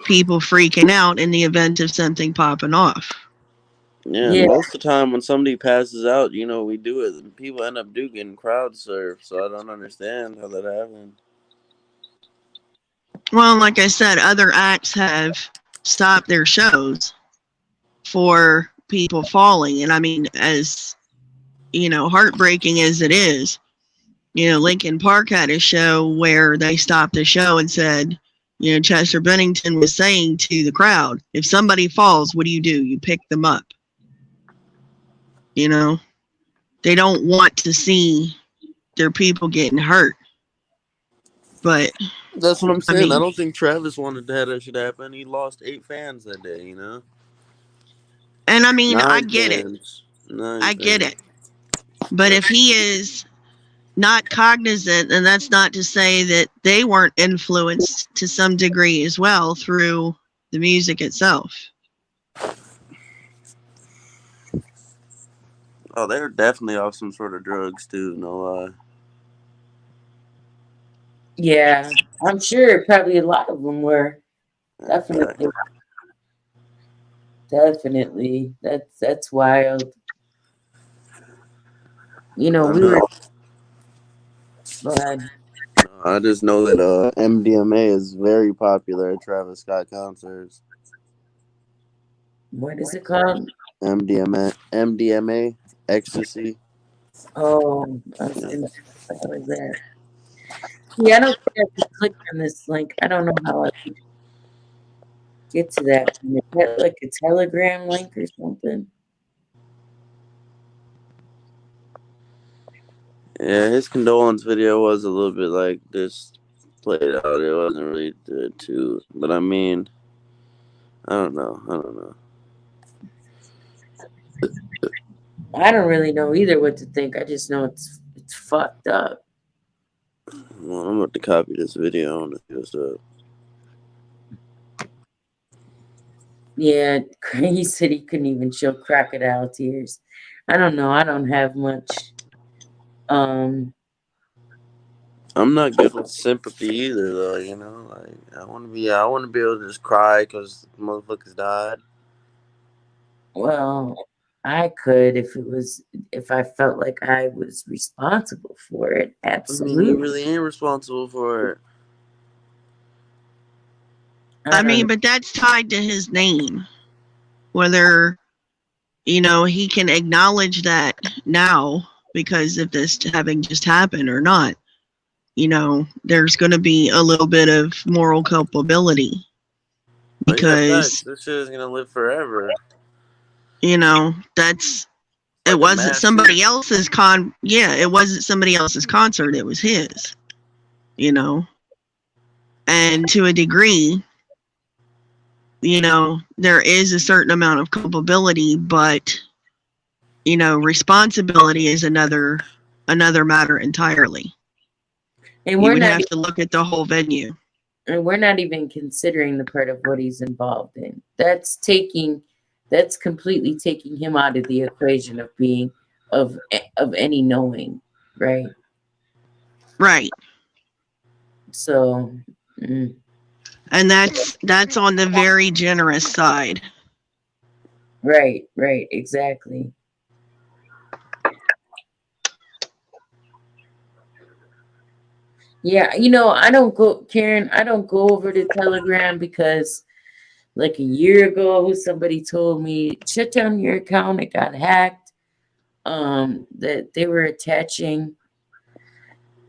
people freaking out in the event of something popping off. Yeah, Yeah, and most of the time when somebody passes out, we do it. And people end up getting crowd surfed, so I don't understand how that happened. Well, like I said, other acts have stopped their shows for people falling. And I mean, as heartbreaking as it is, Lincoln Park had a show where they stopped the show and said, Chester Bennington was saying to the crowd, if somebody falls, what do? You pick them up. They don't want to see their people getting hurt. But That's what I'm I saying. I mean, don't think Travis wanted that shit happen. He lost 8 fans that day, and I mean, I 9 get it. fans. 9 I get fans. it. But if he is not cognizant, and that's not to say that they weren't influenced to some degree as well through the music itself. Oh, they were definitely off some sort of drugs too, no lie. yeah. I'm sure probably a lot of them were. Definitely. Definitely. That's wild. We were. Go ahead. I just know that MDMA is very popular at Travis Scott concerts. What is it called? MDMA, ecstasy. Oh, I was gonna say, what was that? Yeah, I don't think I could click on this link. I don't know how I could get to that. Is that like a Telegram link or something? Yeah, his condolence video was a little bit like this played out. It wasn't really good too, but I mean, I don't know. I don't really know either what to think. I just know it's fucked up. Well, I'm about to copy this video and see what's up. Yeah, he said he couldn't even show crocodile tears. I don't know. I don't have much. Um, I'm not good with sympathy either, though. You know, like I want to be able to just cry because motherfuckers died. well, I could if I felt like I was responsible for it. I mean, Absolutely. you really ain't responsible for it. I mean, don't- but that's tied to his name. Whether, he can acknowledge that now because of this having just happened or not, there's going to be a little bit of moral culpability But yeah, facts. because, This shit is gonna live forever. that's, Like it a wasn't massive- somebody else's it wasn't somebody else's concert, it was his, and to a degree, there is a certain amount of culpability, but responsibility is another matter entirely. And You we're would not have to look at the whole venue. and we're not even considering the part of what he's involved in. That's completely taking him out of the equation of being of any knowing, right? Right. So, And that's on the very generous side. right, exactly. Yeah, Karen, I don't go over to Telegram because like a year ago, somebody told me, shut down your account, it got hacked. That they were attaching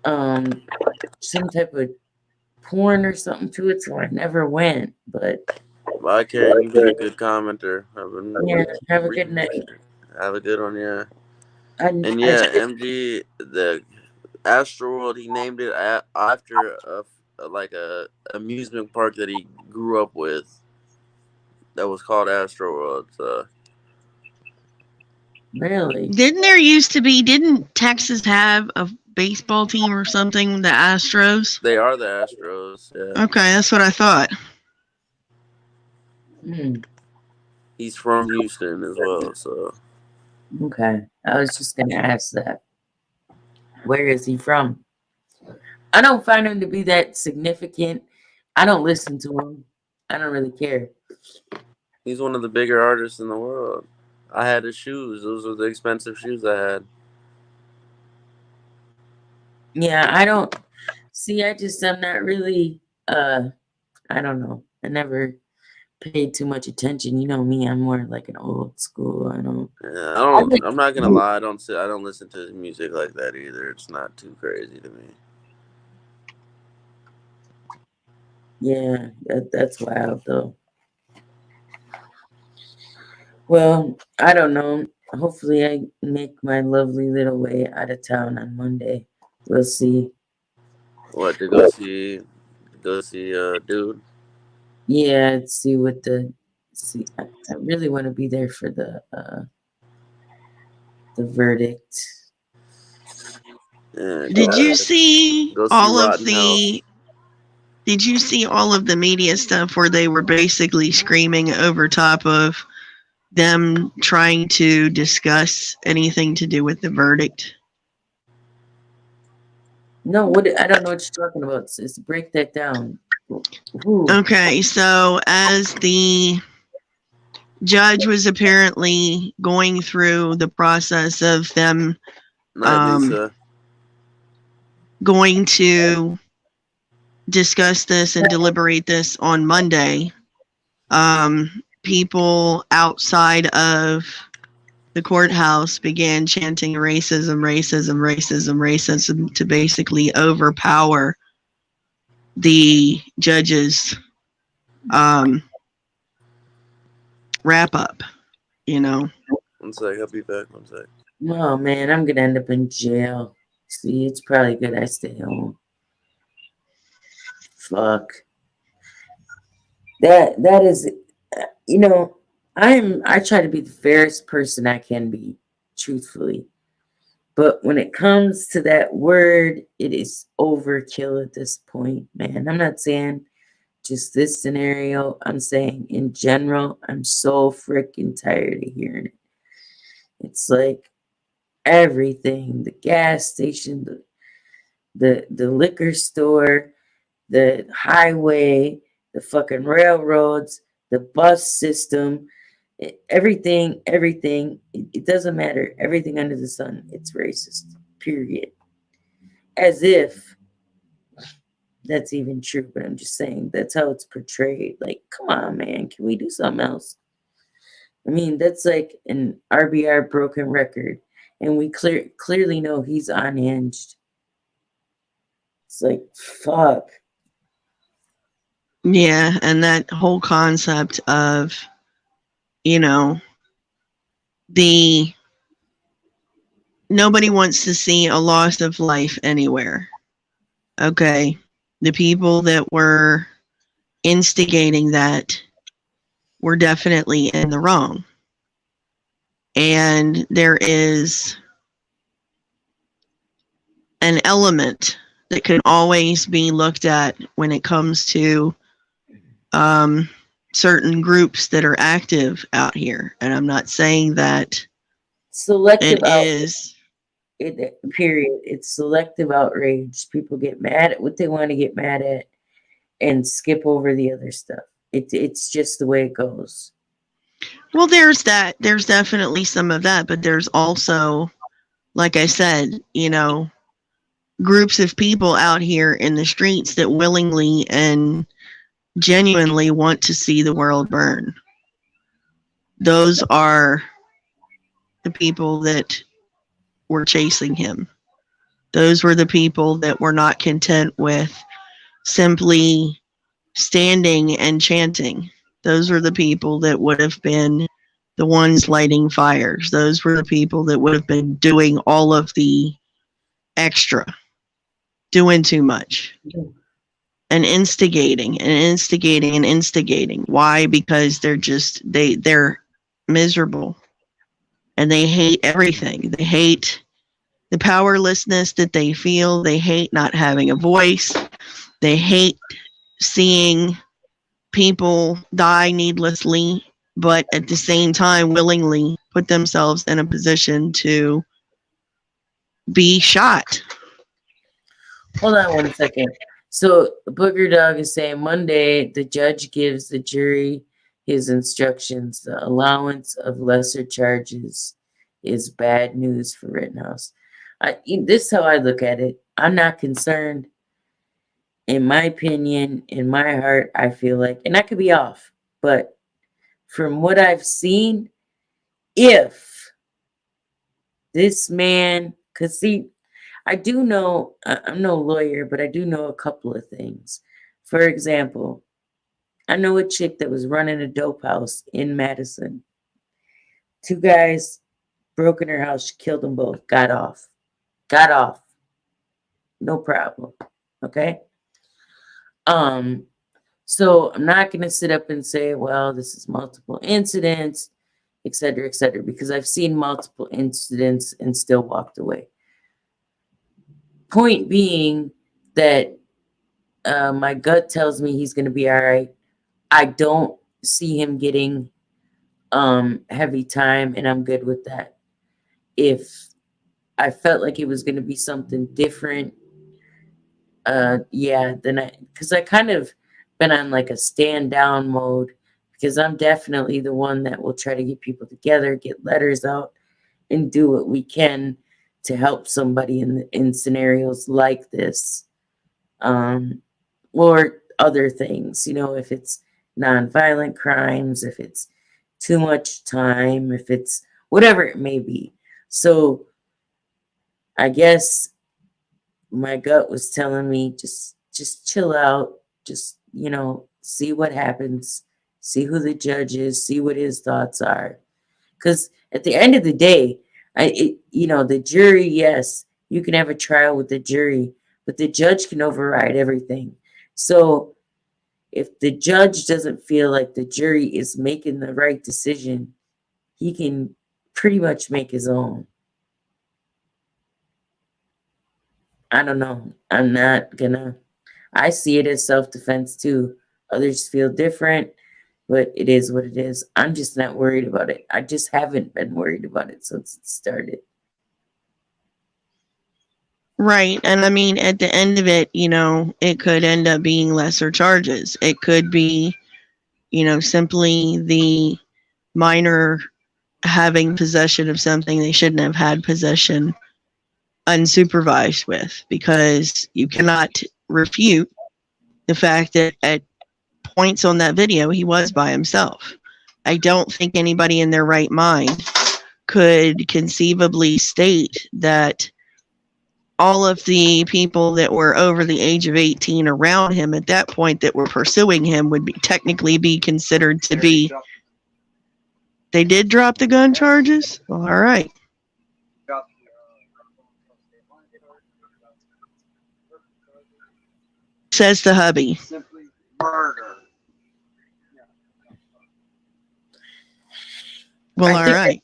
some type of porn or something to it, so I never went. But Bye, Karen. You've been a good commenter. have a good night. Have a good one, yeah. And MG, the Astroworld, he named it after a amusement park that he grew up with. That was called Astroworld. So. Really? Didn't Texas have a baseball team or something, the Astros? They are the Astros, yeah. Okay, that's what I thought. He's from Houston as well, so. Okay. I was just gonna ask that. Where is he from? I don't find him to be that significant. I don't listen to him. I don't really care. He's one of the bigger artists in the world. I had his shoes. Those were the expensive shoes I had. Yeah, I don't see. I'm not really. I don't know. I never paid too much attention. You know me. I'm more like an old school. Yeah, I'm not gonna lie. I don't listen to his music like that either. It's not too crazy to me. Yeah, that's wild though. Well, I don't know. Hopefully, I make my lovely little way out of town on Monday. We'll see. What, to go see dude? Yeah, see what see. I really want to be there for the verdict. Yeah, Did you see go see all of Rotten the? House. Did you see all of the media stuff where they were basically screaming over top of them trying to discuss anything to do with the verdict? No, I don't know what you're talking about. Sis. Break that down. Ooh. Okay, so as the judge was apparently going through the process of them Night, Lisa. going to discuss this and deliberate this on Monday, people outside of the courthouse began chanting racism, racism, racism, racism to basically overpower the judge's wrap up, One sec, I'll be back. 1 sec. Oh man, I'm gonna end up in jail. See, it's probably good I stay home. Fuck. That is, I try to be the fairest person I can be, truthfully. But when it comes to that word, it is overkill at this point, man. I'm not saying just this scenario. I'm saying in general, I'm so freaking tired of hearing it. It's like everything, the gas station, the liquor store, the highway, the fucking railroads, the bus system, everything, it doesn't matter. Everything under the sun, it's racist, period. As if that's even true, but I'm just saying that's how it's portrayed. Like, come on, man, can we do something else? I mean, that's like an RBR broken record, and we clearly know he's unhinged. It's like, fuck. Yeah, and that whole concept of, you know, nobody wants to see a loss of life anywhere. Okay. The people that were instigating that were definitely in the wrong. And there is an element that can always be looked at when it comes to certain groups that are active out here. And I'm not saying that Selective it is. period. It's selective outrage. People get mad at what they want to get mad at and skip over the other stuff. It's just the way it goes. Well, there's that. There's definitely some of that, but there's also, like I said, you know, groups of people out here in the streets that willingly and genuinely want to see the world burn. Those are the people that were chasing him. Those were the people that were not content with simply standing and chanting. Those were the people that would have been the ones lighting fires. Those were the people that would have been doing all of the extra, doing too much, and instigating and instigating and instigating. Why? Because they're miserable and they hate everything. They hate the powerlessness that they feel. They hate not having a voice. They hate seeing people die needlessly, but at the same time willingly put themselves in a position to be shot. Hold on 1 second. So Booger Dog is saying Monday the judge gives the jury his instructions. The allowance of lesser charges is bad news for Rittenhouse. This is how I look at it. I'm not concerned. In my opinion, in my heart, I feel like, and I could be off, but from what I've seen, if this man, because see, I do know, I'm no lawyer, but I do know a couple of things. For example, I know a chick that was running a dope house in Madison. 2 guys broke in her house. She killed them both. Got off. No problem. Okay? So I'm not going to sit up and say, well, this is multiple incidents, et cetera, because I've seen multiple incidents and still walked away. Point being that my gut tells me he's going to be all right. I don't see him getting heavy time, and I'm good with that. If I felt like it was going to be something different, yeah, then because I kind of been on like a stand down mode, because I'm definitely the one that will try to get people together, get letters out, and do what we can to help somebody in scenarios like this, or other things, you know, if it's nonviolent crimes, if it's too much time, if it's whatever it may be. So I guess my gut was telling me just chill out, just, you know, see what happens, see who the judge is, see what his thoughts are. Because at the end of the day, you know, the jury, yes, you can have a trial with the jury, but the judge can override everything. So if the judge doesn't feel like the jury is making the right decision, he can pretty much make his own. I don't know. I'm not gonna. I see it as self-defense too. Others feel different, but it is what it is. I'm just not worried about it. I just haven't been worried about it since it started. Right. And I mean, at the end of it, it could end up being lesser charges. It could be, simply the minor having possession of something they shouldn't have had possession unsupervised with, because you cannot refute the fact that at points on that video he was by himself. I don't think anybody in their right mind could conceivably state that all of the people that were over the age of 18 around him at that point that were pursuing him would technically be considered to be. They did drop the gun charges? Well, all right. Says the hubby. Simply murder. Well, I all think right.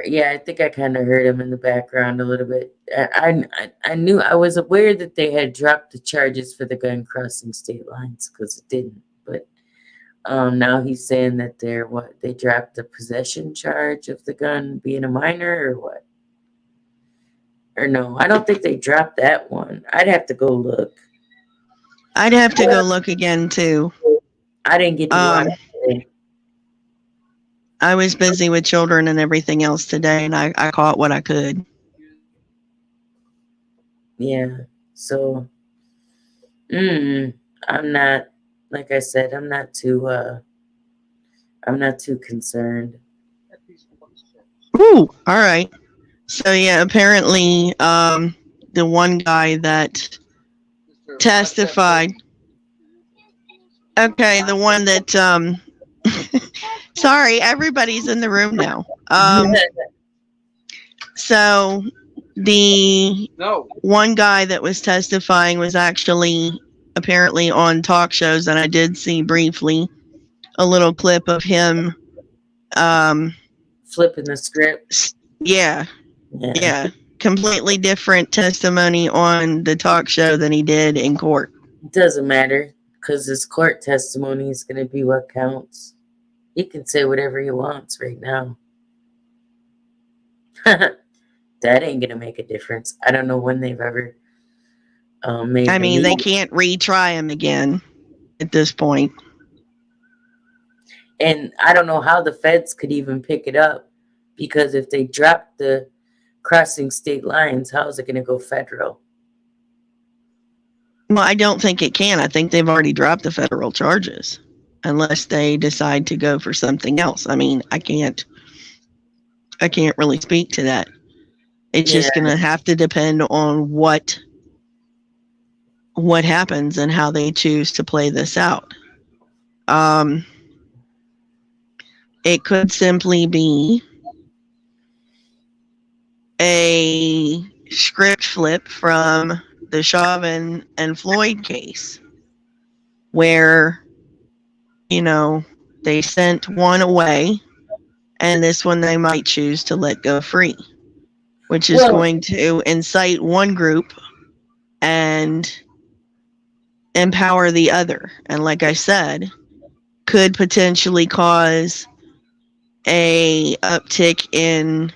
Yeah, I think I kind of heard him in the background a little bit. I knew, I was aware that they had dropped the charges for the gun crossing state lines, because it didn't. But now he's saying that they dropped the possession charge of the gun being a minor, or what? Or no, I don't think they dropped that one. I'd have to go look. I'd have to go look again too. I didn't get to watch it. I was busy with children and everything else today, and I caught what I could. Yeah, so I'm not, like I said, I'm not too concerned. Ooh, all right. So yeah, apparently the one guy that testified. Okay, the one that sorry, everybody's in the room now. So the one guy that was testifying was actually apparently on talk shows, and I did see briefly a little clip of him flipping the script. Yeah. Completely different testimony on the talk show than he did in court. It doesn't matter, because his court testimony is going to be what counts. He can say whatever he wants right now. That ain't going to make a difference. I don't know when they've ever made. I mean, they can't retry him again at this point. And I don't know how the feds could even pick it up, because if they drop the crossing state lines, how is it going to go federal? Well, I don't think it can. I think they've already dropped the federal charges, unless they decide to go for something else. I mean, I can't really speak to that. It's just going to have to depend on what happens and how they choose to play this out. It could simply be a script flip from the Chauvin and Floyd case, where, they sent one away, and this one they might choose to let go free, which is going to incite one group and empower the other. And like I said, could potentially cause a uptick in,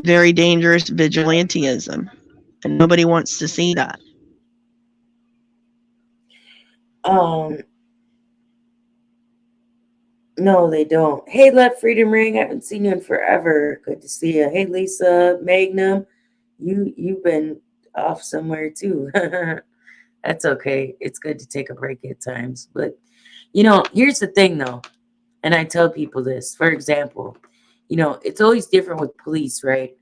very dangerous vigilantism, and nobody wants to see that. No, they don't. Hey, Let Freedom Ring. I haven't seen you in forever. Good to see you. Hey, Lisa Magnum. You've been off somewhere too. That's okay. It's good to take a break at times. But, here's the thing though. And I tell people this. For example, it's always different with police, right?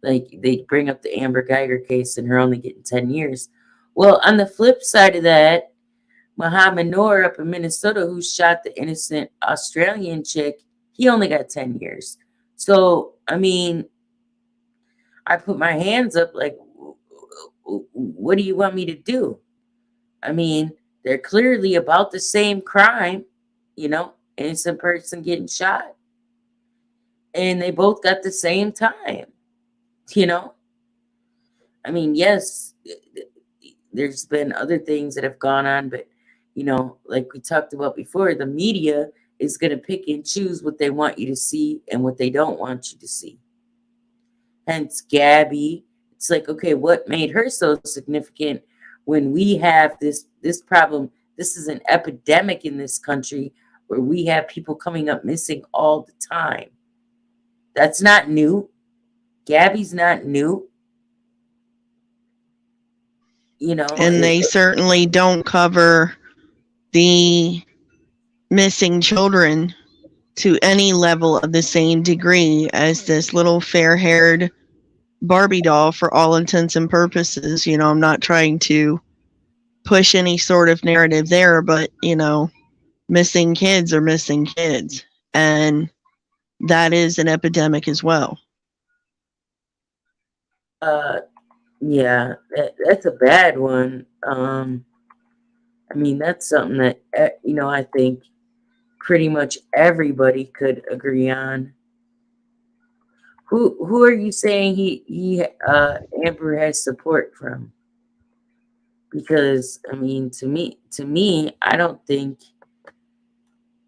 Like, they bring up the Amber Geiger case and her only getting 10 years. Well, on the flip side of that, Muhammad Noor up in Minnesota, who shot the innocent Australian chick, he only got 10 years. So, I mean, I put my hands up like, what do you want me to do? I mean, they're clearly about the same crime, innocent person getting shot. And they both got the same time, I mean, yes, there's been other things that have gone on, but you know, like we talked about before, the media is going to pick and choose what they want you to see and what they don't want you to see. Hence, Gabby, it's like, okay, what made her so significant when we have this problem? This is an epidemic in this country where we have people coming up missing all the time. That's not new. Gabby's not new. You know, And they certainly don't cover the missing children to any level of the same degree as this little fair-haired Barbie doll for all intents and purposes. You know, I'm not trying to push any sort of narrative there, but, you know, missing kids are missing kids. And that is an epidemic as well. Yeah, that's a bad one. I mean, that's something that, you know, I think pretty much everybody could agree on. Who are you saying Amber has support from? Because I mean, to me, I don't think,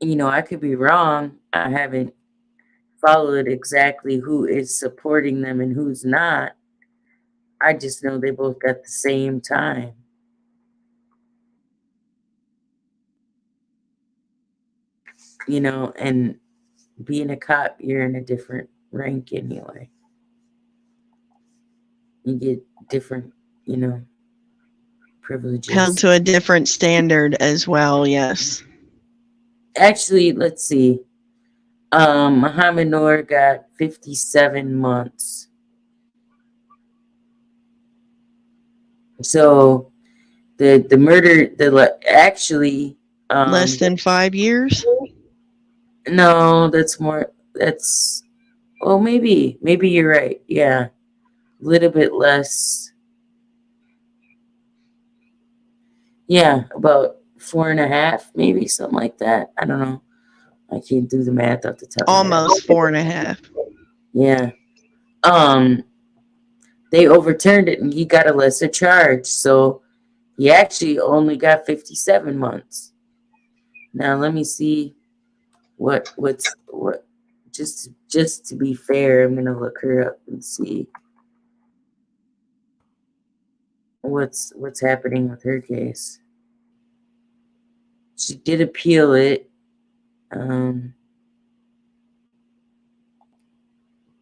you know, I could be wrong. I haven't followed exactly who is supporting them and who's not. I just know they both got the same time. You know, and being a cop, you're in a different rank anyway. You get different, you know, privileges. Held to a different standard as well, yes. Actually, let's see. Muhammad Noor got 57 months. So the murder, actually Less than 5 years? No, that's more. That's, well, maybe you're right. Yeah, a little bit less. Yeah, about 4.5, maybe something like that. I don't know. I can't do the math off the top. Almost 4.5. Yeah. They overturned it and he got a lesser charge, so he actually only got 57 months. Now let me see what. Just to be fair, I'm gonna look her up and see what's happening with her case. She did appeal it,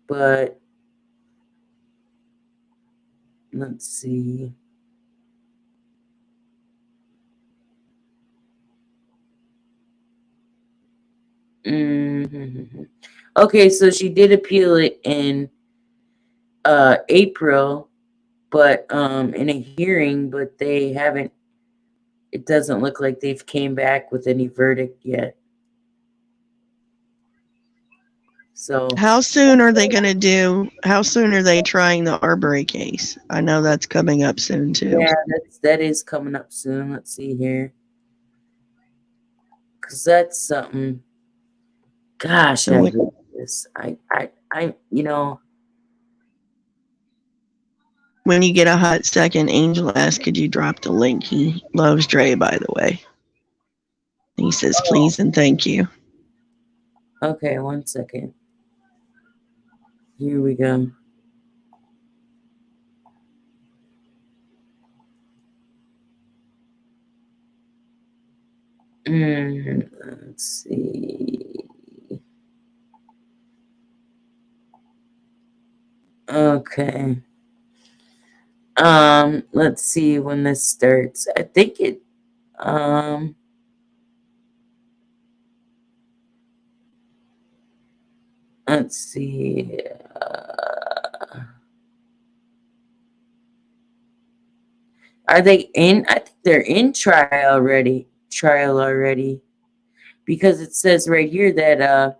but let's see. Okay, so she did appeal it in April, but in a hearing, but they haven't. It doesn't look like they've came back with any verdict yet. So how soon are they going to how soon are they trying the Arbery case? I know that's coming up soon too. Yeah, that is coming up soon. Let's see here. Because that's something. Gosh, I hate this. I you know. When you get a hot second, Angel asked, could you drop the link? He loves Dre, by the way. He says, please and thank you. Okay, 1 second. Here we go. Let's see. Okay. Let's see when this starts. I think it let's see. Are they in? I think they're in trial already. Because it says right here that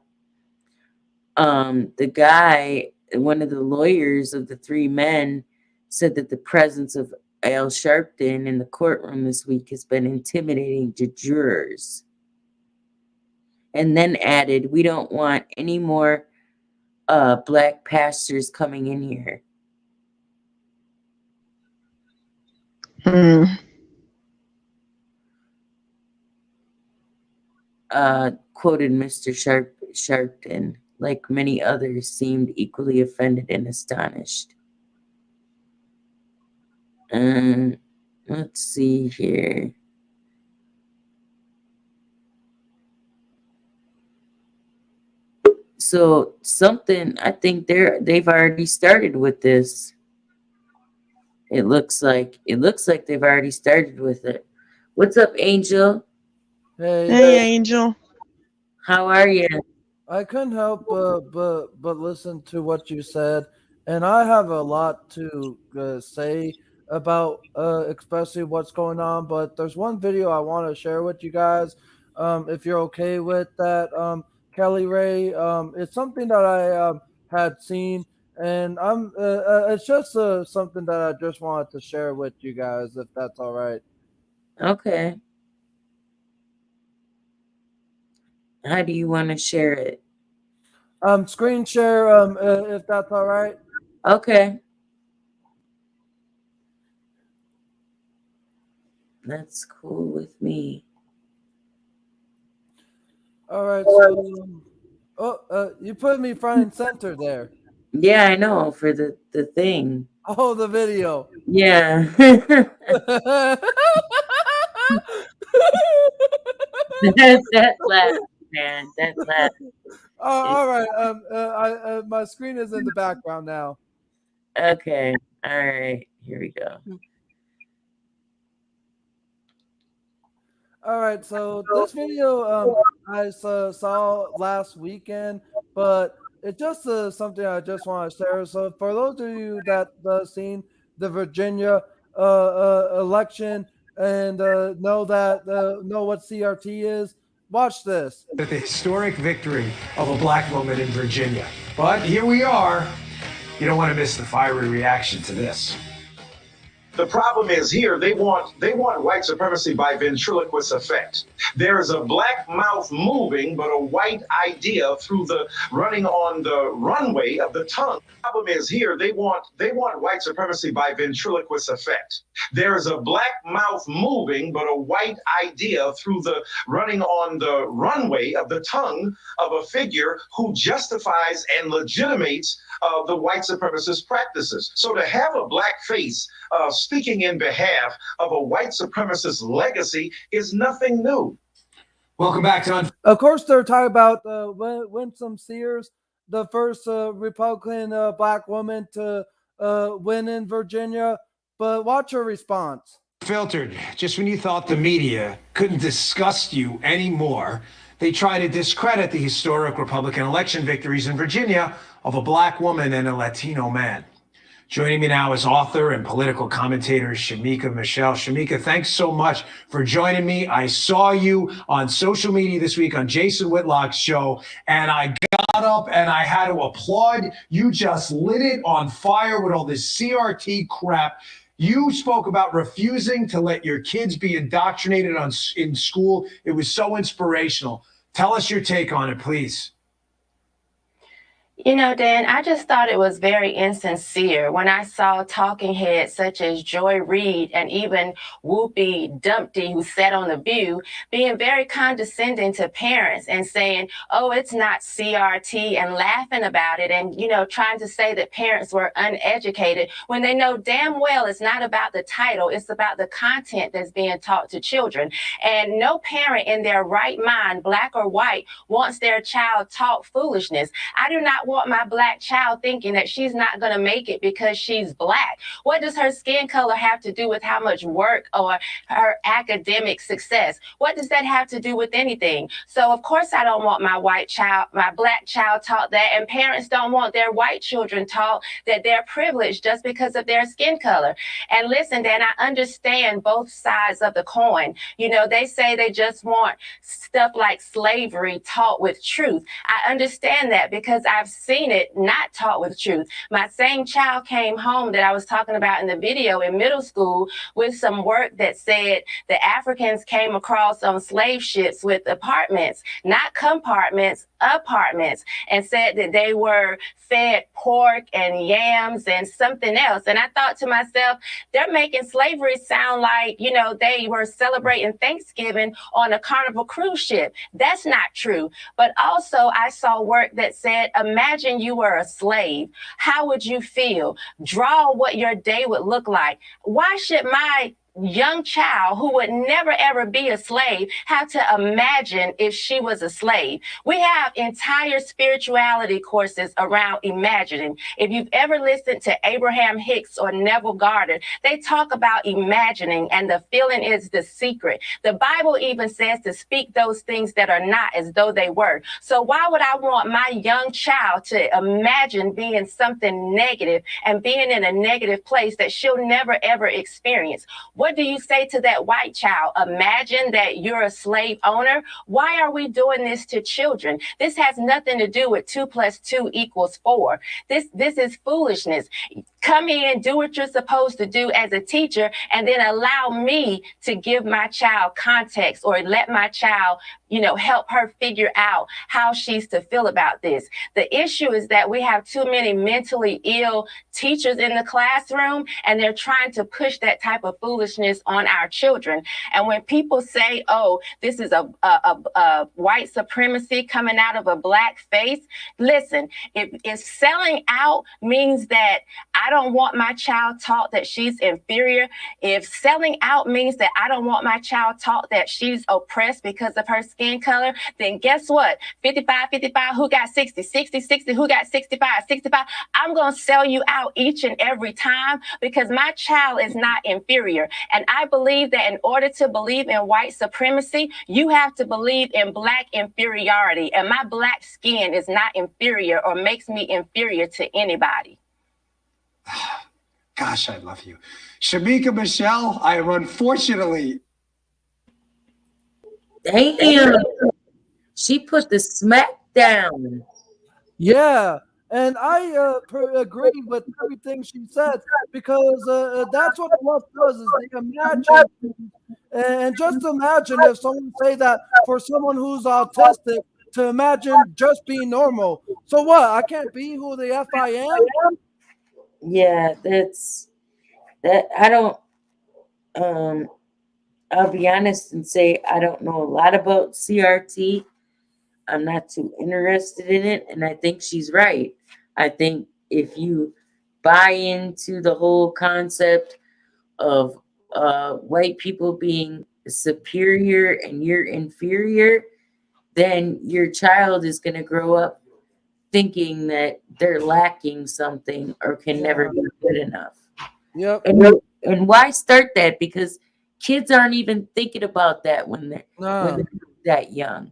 the guy, one of the lawyers of the three men, said that the presence of Al Sharpton in the courtroom this week has been intimidating to jurors. And then added, we don't want any more black pastors coming in here. quoted Mr. Sharpton, like many others, seemed equally offended and astonished. Let's see here. So something, I think they've already started with this. It looks like they've already started with it. What's up, Angel? Hey, Angel. How are you? I couldn't help but listen to what you said, and I have a lot to say about especially what's going on. But there's one video I want to share with you guys, if you're okay with that, Kelly Ray. It's something that I had seen, and it's just something that I just wanted to share with you guys, if that's all right. Okay. How do you want to share it? Screen share, if that's all right. Okay. That's cool with me. All right, so you put me front and center there. Yeah, I know, for the thing. Oh, the video. Yeah. That laugh, man. That laugh. All right. My screen is in the background now. Okay. All right. Here we go. All right. So this video I saw last weekend, but it's just something I just want to share. So for those of you that seen the Virginia election and know what CRT is, watch this. The historic victory of a black woman in Virginia. But here we are. You don't want to miss the fiery reaction to this. The problem is here, they want white supremacy by ventriloquist effect. There is a black mouth moving, but a white idea through the running on the runway of the tongue. The problem is here, they want white supremacy by ventriloquist effect. There is a black mouth moving, but a white idea through the running on the runway of the tongue of a figure who justifies and legitimates the white supremacist practices. So to have a black face speaking in behalf of a white supremacist legacy is nothing new. Welcome back to Of course, they're talking about Winsome Sears, the first Republican black woman to win in Virginia. But watch her response. Unfiltered. Just when you thought the media couldn't disgust you anymore, they try to discredit the historic Republican election victories in Virginia of a black woman and a Latino man. Joining me now is author and political commentator Shamika Michelle. Shamika, thanks so much for joining me. I saw you on social media this week on Jason Whitlock's show, and I got up and I had to applaud. You just lit it on fire with all this CRT crap. You spoke about refusing to let your kids be indoctrinated in school. It was so inspirational. Tell us your take on it, please. You know, Dan, I just thought it was very insincere when I saw talking heads such as Joy Reid and even Whoopi Dumpty, who sat on The View, being very condescending to parents and saying, oh, it's not CRT, and laughing about it and, trying to say that parents were uneducated when they know damn well it's not about the title, it's about the content that's being taught to children. And no parent in their right mind, black or white, wants their child taught foolishness. I do not want my black child thinking that she's not going to make it because she's black. What does her skin color have to do with how much work or her academic success? What does that have to do with anything? So of course I don't want my black child taught that, and parents don't want their white children taught that they're privileged just because of their skin color. And listen, Dan, I understand both sides of the coin. They say they just want stuff like slavery taught with truth. I understand that because I've seen it not taught with truth. My same child came home that I was talking about in the video in middle school with some work that said the Africans came across on slave ships with apartments, not compartments, apartments and said that they were fed pork and yams and something else. And I thought to myself, they're making slavery sound like, they were celebrating Thanksgiving on a Carnival cruise ship. That's not true. But also, I saw work that said, imagine you were a slave. How would you feel? Draw what your day would look like. Why should my young child who would never ever be a slave have to imagine if she was a slave? We have entire spirituality courses around imagining. If you've ever listened to Abraham Hicks or Neville Goddard, they talk about imagining, and the feeling is the secret. The Bible even says to speak those things that are not as though they were. So why would I want my young child to imagine being something negative and being in a negative place that she'll never ever experience? What do you say to that white child? Imagine that you're a slave owner. Why are we doing this to children? This has nothing to do with 2 + 2 = 4. This is foolishness. Come in, do what you're supposed to do as a teacher, and then allow me to give my child context or let my child, help her figure out how she's to feel about this. The issue is that we have too many mentally ill teachers in the classroom, and they're trying to push that type of foolishness on our children. And when people say, oh, this is a white supremacy coming out of a black face, listen, if selling out means that I don't want my child taught that she's inferior, if selling out means that I don't want my child taught that she's oppressed because of her skin color, then guess what? 55, 55, who got 60, 60, 60, who got 65, 65. I'm going to sell you out each and every time because my child is not inferior. And I believe that in order to believe in white supremacy, you have to believe in black inferiority. And my black skin is not inferior or makes me inferior to anybody. Gosh, I love you. Shamika Michelle, I am unfortunately. Damn. She put the smack down. Yeah, and I agree with everything she said because that's what love does is they imagine. And just imagine if someone say that for someone who's autistic to imagine just being normal. So what? I can't be who the F I am? Yeah, I don't I'll be honest and say I don't know a lot about CRT. I'm not too interested in it, and I think she's right. I think if you buy into the whole concept of white people being superior and you're inferior, then your child is going to grow up thinking that they're lacking something or can never be good enough. Yep. And why start that? Because kids aren't even thinking about that when they're that young.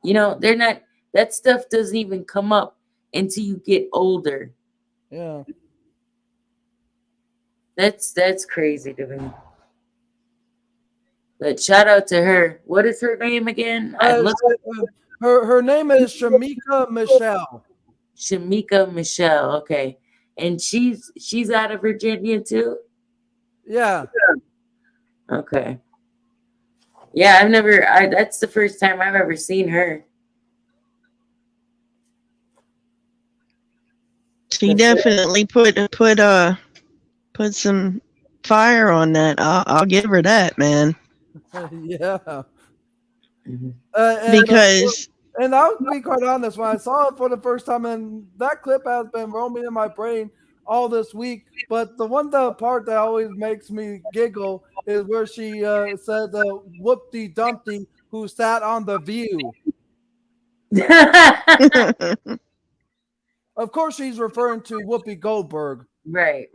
They're not. That stuff doesn't even come up until you get older. Yeah. That's crazy to me. But shout out to her. What is her name again? Her name is Shamika Michelle. Shamika Michelle. Okay, and she's out of Virginia too. Yeah. Okay. Yeah, that's the first time I've ever seen her. She definitely put some fire on that. I'll give her that, man. Yeah. Because and I'll be quite honest, when I saw it for the first time, and that clip has been roaming in my brain all this week. But the part that always makes me giggle is where she said Whoopty Dumpty who sat on The View. Of course, she's referring to Whoopi Goldberg. Right.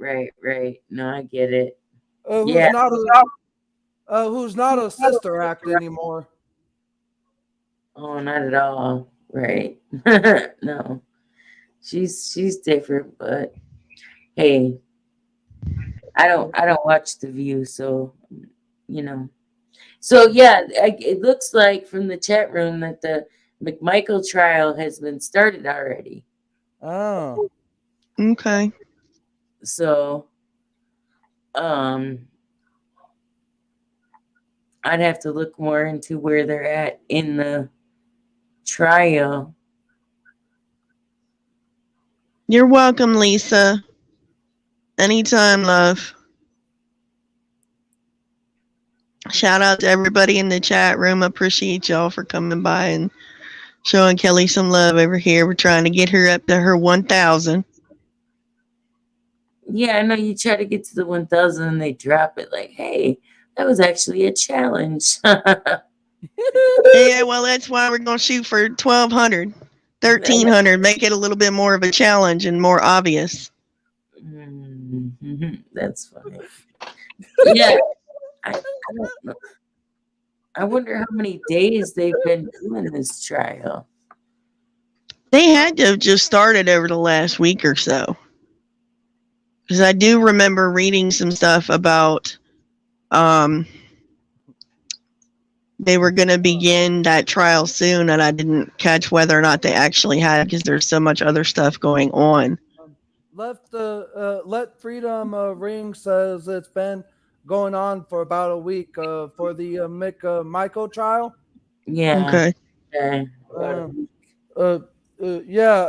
No, I get it. Who's not a sister act anymore. Oh, not at all. Right. No. She's different, but hey, I don't watch The View, so So yeah, it looks like from the chat room that the McMichael trial has been started already. Oh. Okay. So I'd have to look more into where they're at in the trial. You're welcome, Lisa. Anytime, love. Shout out to everybody in the chat room. Appreciate y'all for coming by and showing Kelly some love over here. We're trying to get her up to her 1,000. Yeah, I know you try to get to the 1,000 and they drop it like, hey, that was actually a challenge. Yeah, well, that's why we're going to shoot for 1,200, 1,300. Make it a little bit more of a challenge and more obvious. That's funny. Yeah, I don't know. I wonder how many days they've been doing this trial. They had to have just started over the last week or so. Because I do remember reading some stuff about they were going to begin that trial soon, and I didn't catch whether or not they actually had, because there's so much other stuff going on. Let Freedom Ring says it's been going on for about a week for the Michael trial. Yeah. Okay. Yeah.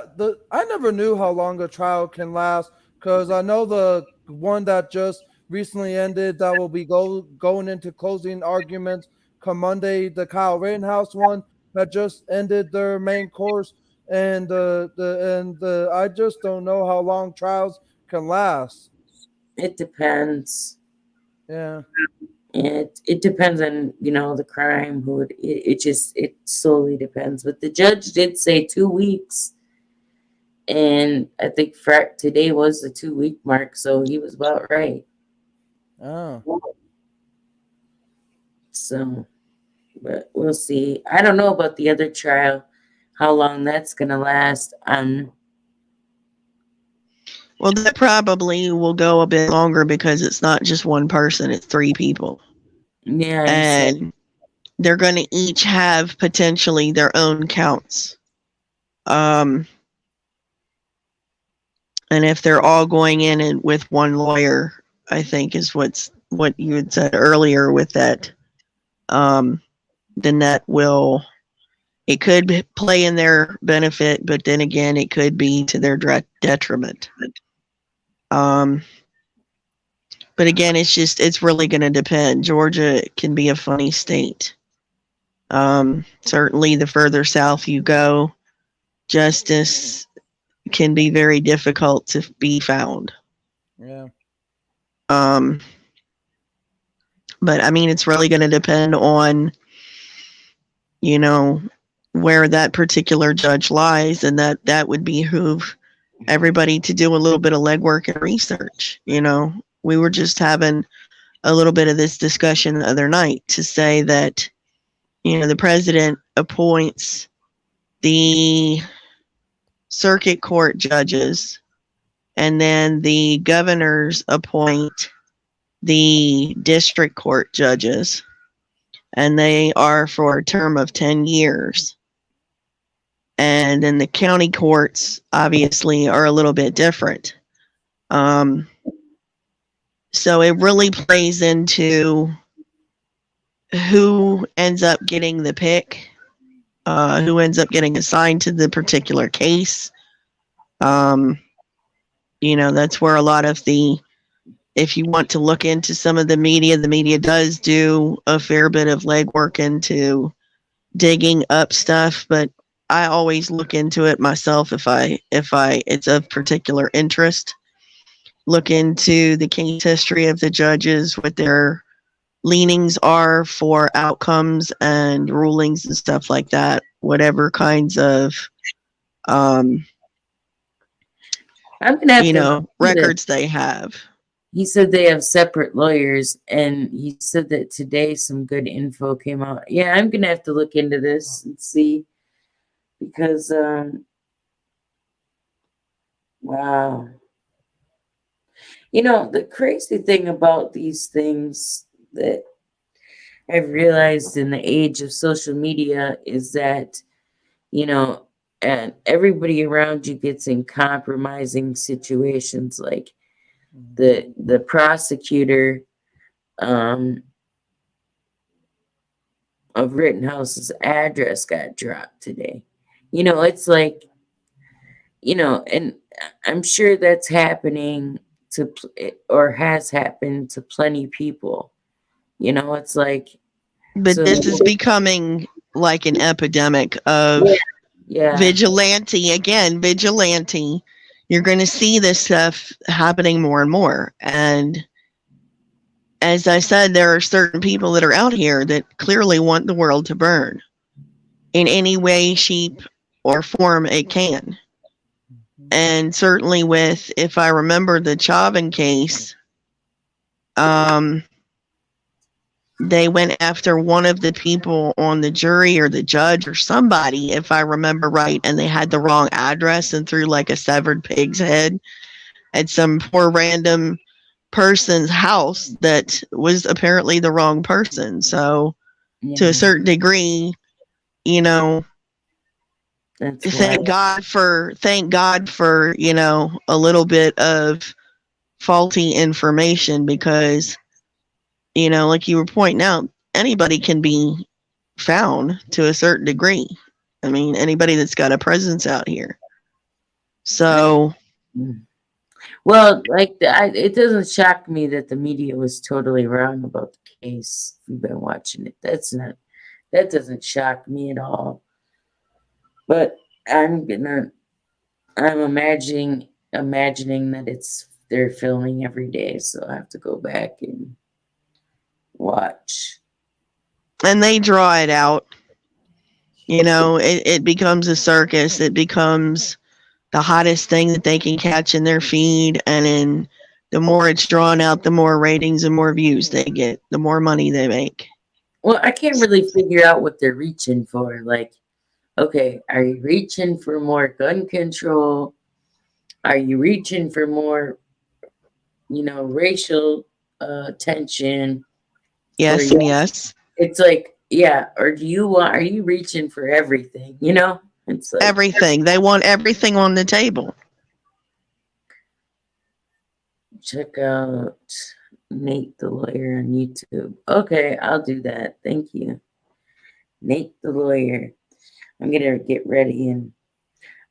I never knew how long a trial can last, because I know the one that just recently ended that will be going into closing arguments come Monday. The Kyle Rittenhouse one that just ended their main course, and I just don't know how long trials can last. It depends. Yeah. It depends on, the crime, it solely depends. But the judge did say 2 weeks. And I think today was the 2-week mark, so he was about right. Oh. So, but we'll see. I don't know about the other trial, how long that's gonna last. Well, that probably will go a bit longer because it's not just one person, it's 3 people. Yeah. And they're going to each have potentially their own counts. And if they're all going in with one lawyer, I think is what you had said earlier with that, then that will, it could play in their benefit, but then again, it could be to their detriment. But again, it's really going to depend. Georgia can be a funny state. Certainly the further south you go, justice can be very difficult to be found. Yeah. But I mean, it's really going to depend on, where that particular judge lies, and that would behoove everybody to do a little bit of legwork and research. We were just having a little bit of this discussion the other night to say that, the president appoints the circuit court judges, and then the governors appoint the district court judges, and they are for a term of 10 years. And then the county courts obviously are a little bit different. So it really plays into who ends up getting the pick, who ends up getting assigned to the particular case. That's where a lot of if you want to look into some of the media does do a fair bit of legwork into digging up stuff, but I always look into it myself if it's of particular interest. Look into the case history of the judges, what their leanings are for outcomes and rulings and stuff like that, whatever kinds of I'm gonna have records they have. He said they have separate lawyers, and he said that today some good info came out. Yeah, I'm gonna have to look into this and see, because wow. The crazy thing about these things that I've realized in the age of social media is that, and everybody around you gets in compromising situations. Like the prosecutor of Rittenhouse's address got dropped today. It's like, you know, and I'm sure that's happening or has happened to plenty of people. You know, it's like, But so this is becoming like an epidemic of yeah, vigilante. Again, vigilante. You're going to see this stuff happening more and more. And as I said, there are certain people that are out here that clearly want the world to burn in any way, shape, or form it can. And certainly with, if I remember the Chauvin case, they went after one of the people on the jury or the judge or somebody, if I remember right, and they had the wrong address and threw like a severed pig's head at some poor random person's house that was apparently the wrong person. So to a certain degree, you know, thank God for, you know, a little bit of faulty information, because, you know, like you were pointing out, anybody can be found to a certain degree. I mean, anybody that's got a presence out here. So, well, like it doesn't shock me that the media was totally wrong about the case. If you've been watching it, that doesn't shock me at all. But I'm imagining that they're filming every day, so I have to go back and watch. And they draw it out. You know, it becomes a circus. It becomes the hottest thing that they can catch in their feed. And then the more it's drawn out, the more ratings and more views they get, the more money they make. Well, I can't really figure out what they're reaching for. Like, okay, are you reaching for more gun control? Are you reaching for more, you know, racial tension? Yes and yes. It's like, yeah, or are you reaching for everything, you know? It's like everything. They want everything on the table. Check out Nate the Lawyer on YouTube. Okay, I'll do that. Thank you. Nate the Lawyer. I'm gonna get ready, and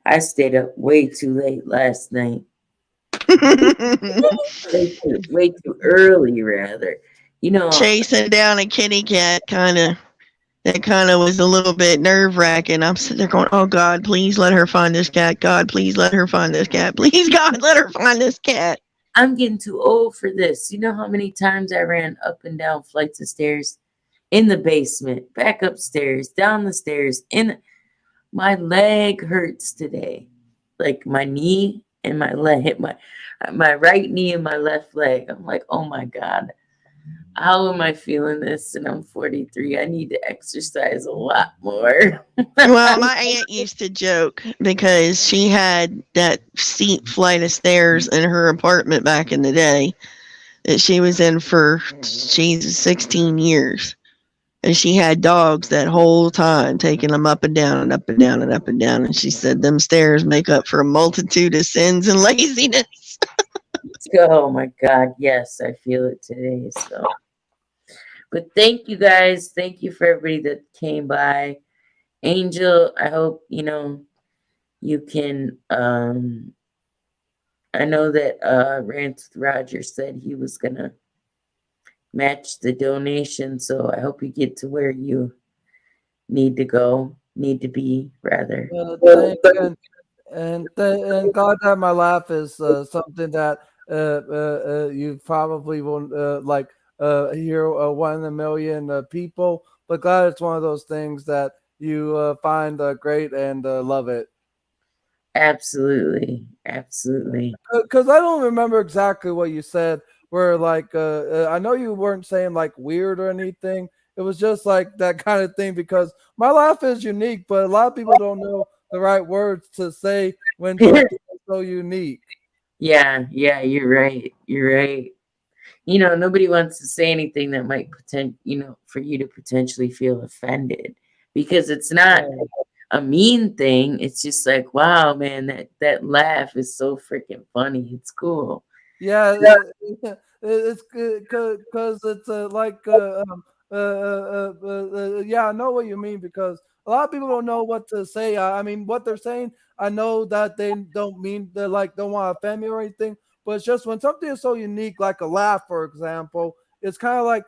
I stayed up way too late last night. way too early, rather. You know, chasing down a kitty cat that kind of was a little bit nerve-wracking. I'm sitting there going, oh God, please let her find this cat. God, please let her find this cat. Please, God, let her find this cat. I'm getting too old for this. You know how many times I ran up and down flights of stairs, in the basement, back upstairs, down the stairs, my leg hurts today. Like my knee and my leg hit my right knee and my left leg. I'm like, oh my God, how am I feeling this? And I'm 43. I need to exercise a lot more. Well, my aunt used to joke because she had that steep flight of stairs in her apartment back in the day that she was in for 16 years. And she had dogs that whole time, taking them up and down and up and down and up and down. And she said them stairs make up for a multitude of sins and laziness. Oh my God, yes, I feel it today. So, but thank you guys. Thank you for everybody that came by. Angel, I hope you know you can. I know that Rance with Roger said he was gonna match the donation, so I hope you get to where you need to be rather. And God Have My Laugh is something that you probably won't hear 1 in a million people, but God, it's one of those things that you find great and love it. Absolutely. Because I don't remember exactly what you said. Where like I know you weren't saying like weird or anything. It was just like that kind of thing, because my laugh is unique, but a lot of people don't know the right words to say when something is so unique. Yeah, you're right. You know, nobody wants to say anything that might for you to potentially feel offended, because it's not a mean thing. It's just like, wow, man, that laugh is so freaking funny. It's cool. Yeah, it's because it's yeah, I know what you mean, because a lot of people don't know what to say. I mean, what they're saying, I know that they don't mean they're like don't want to offend me or anything, but it's just when something is so unique, like a laugh, for example, it's kind of like,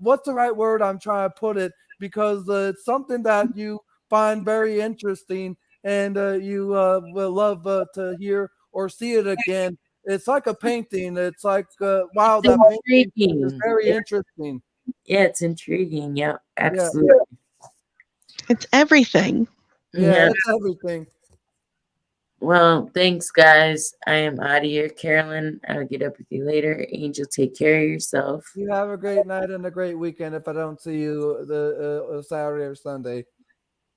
what's the right word I'm trying to put it? Because it's something that you find very interesting, and you will love to hear or see it again. It's like a painting. It's like, wow, that painting is Intriguing. very interesting. Yeah, it's intriguing. Yeah, Yeah, absolutely. It's everything. yeah, Yeah. it's everything. Well, thanks, guys. I am out of here. Carolyn, I'll get up with you later. Angel, take care of yourself. You have a great night and a great weekend if I don't see you the Saturday or Sunday.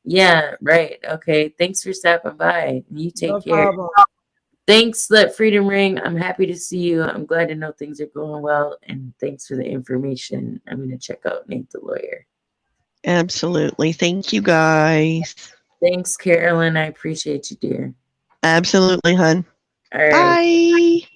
Yeah, right. Okay. Thanks for stopping by. You take No care. problem. Thanks, Let Freedom Ring. I'm happy to see you. I'm glad to know things are going well. And thanks for the information. I'm going to check out Nate the Lawyer. Absolutely. Thank you, guys. Thanks, Carolyn. I appreciate you, dear. Absolutely, hun. All right. Bye.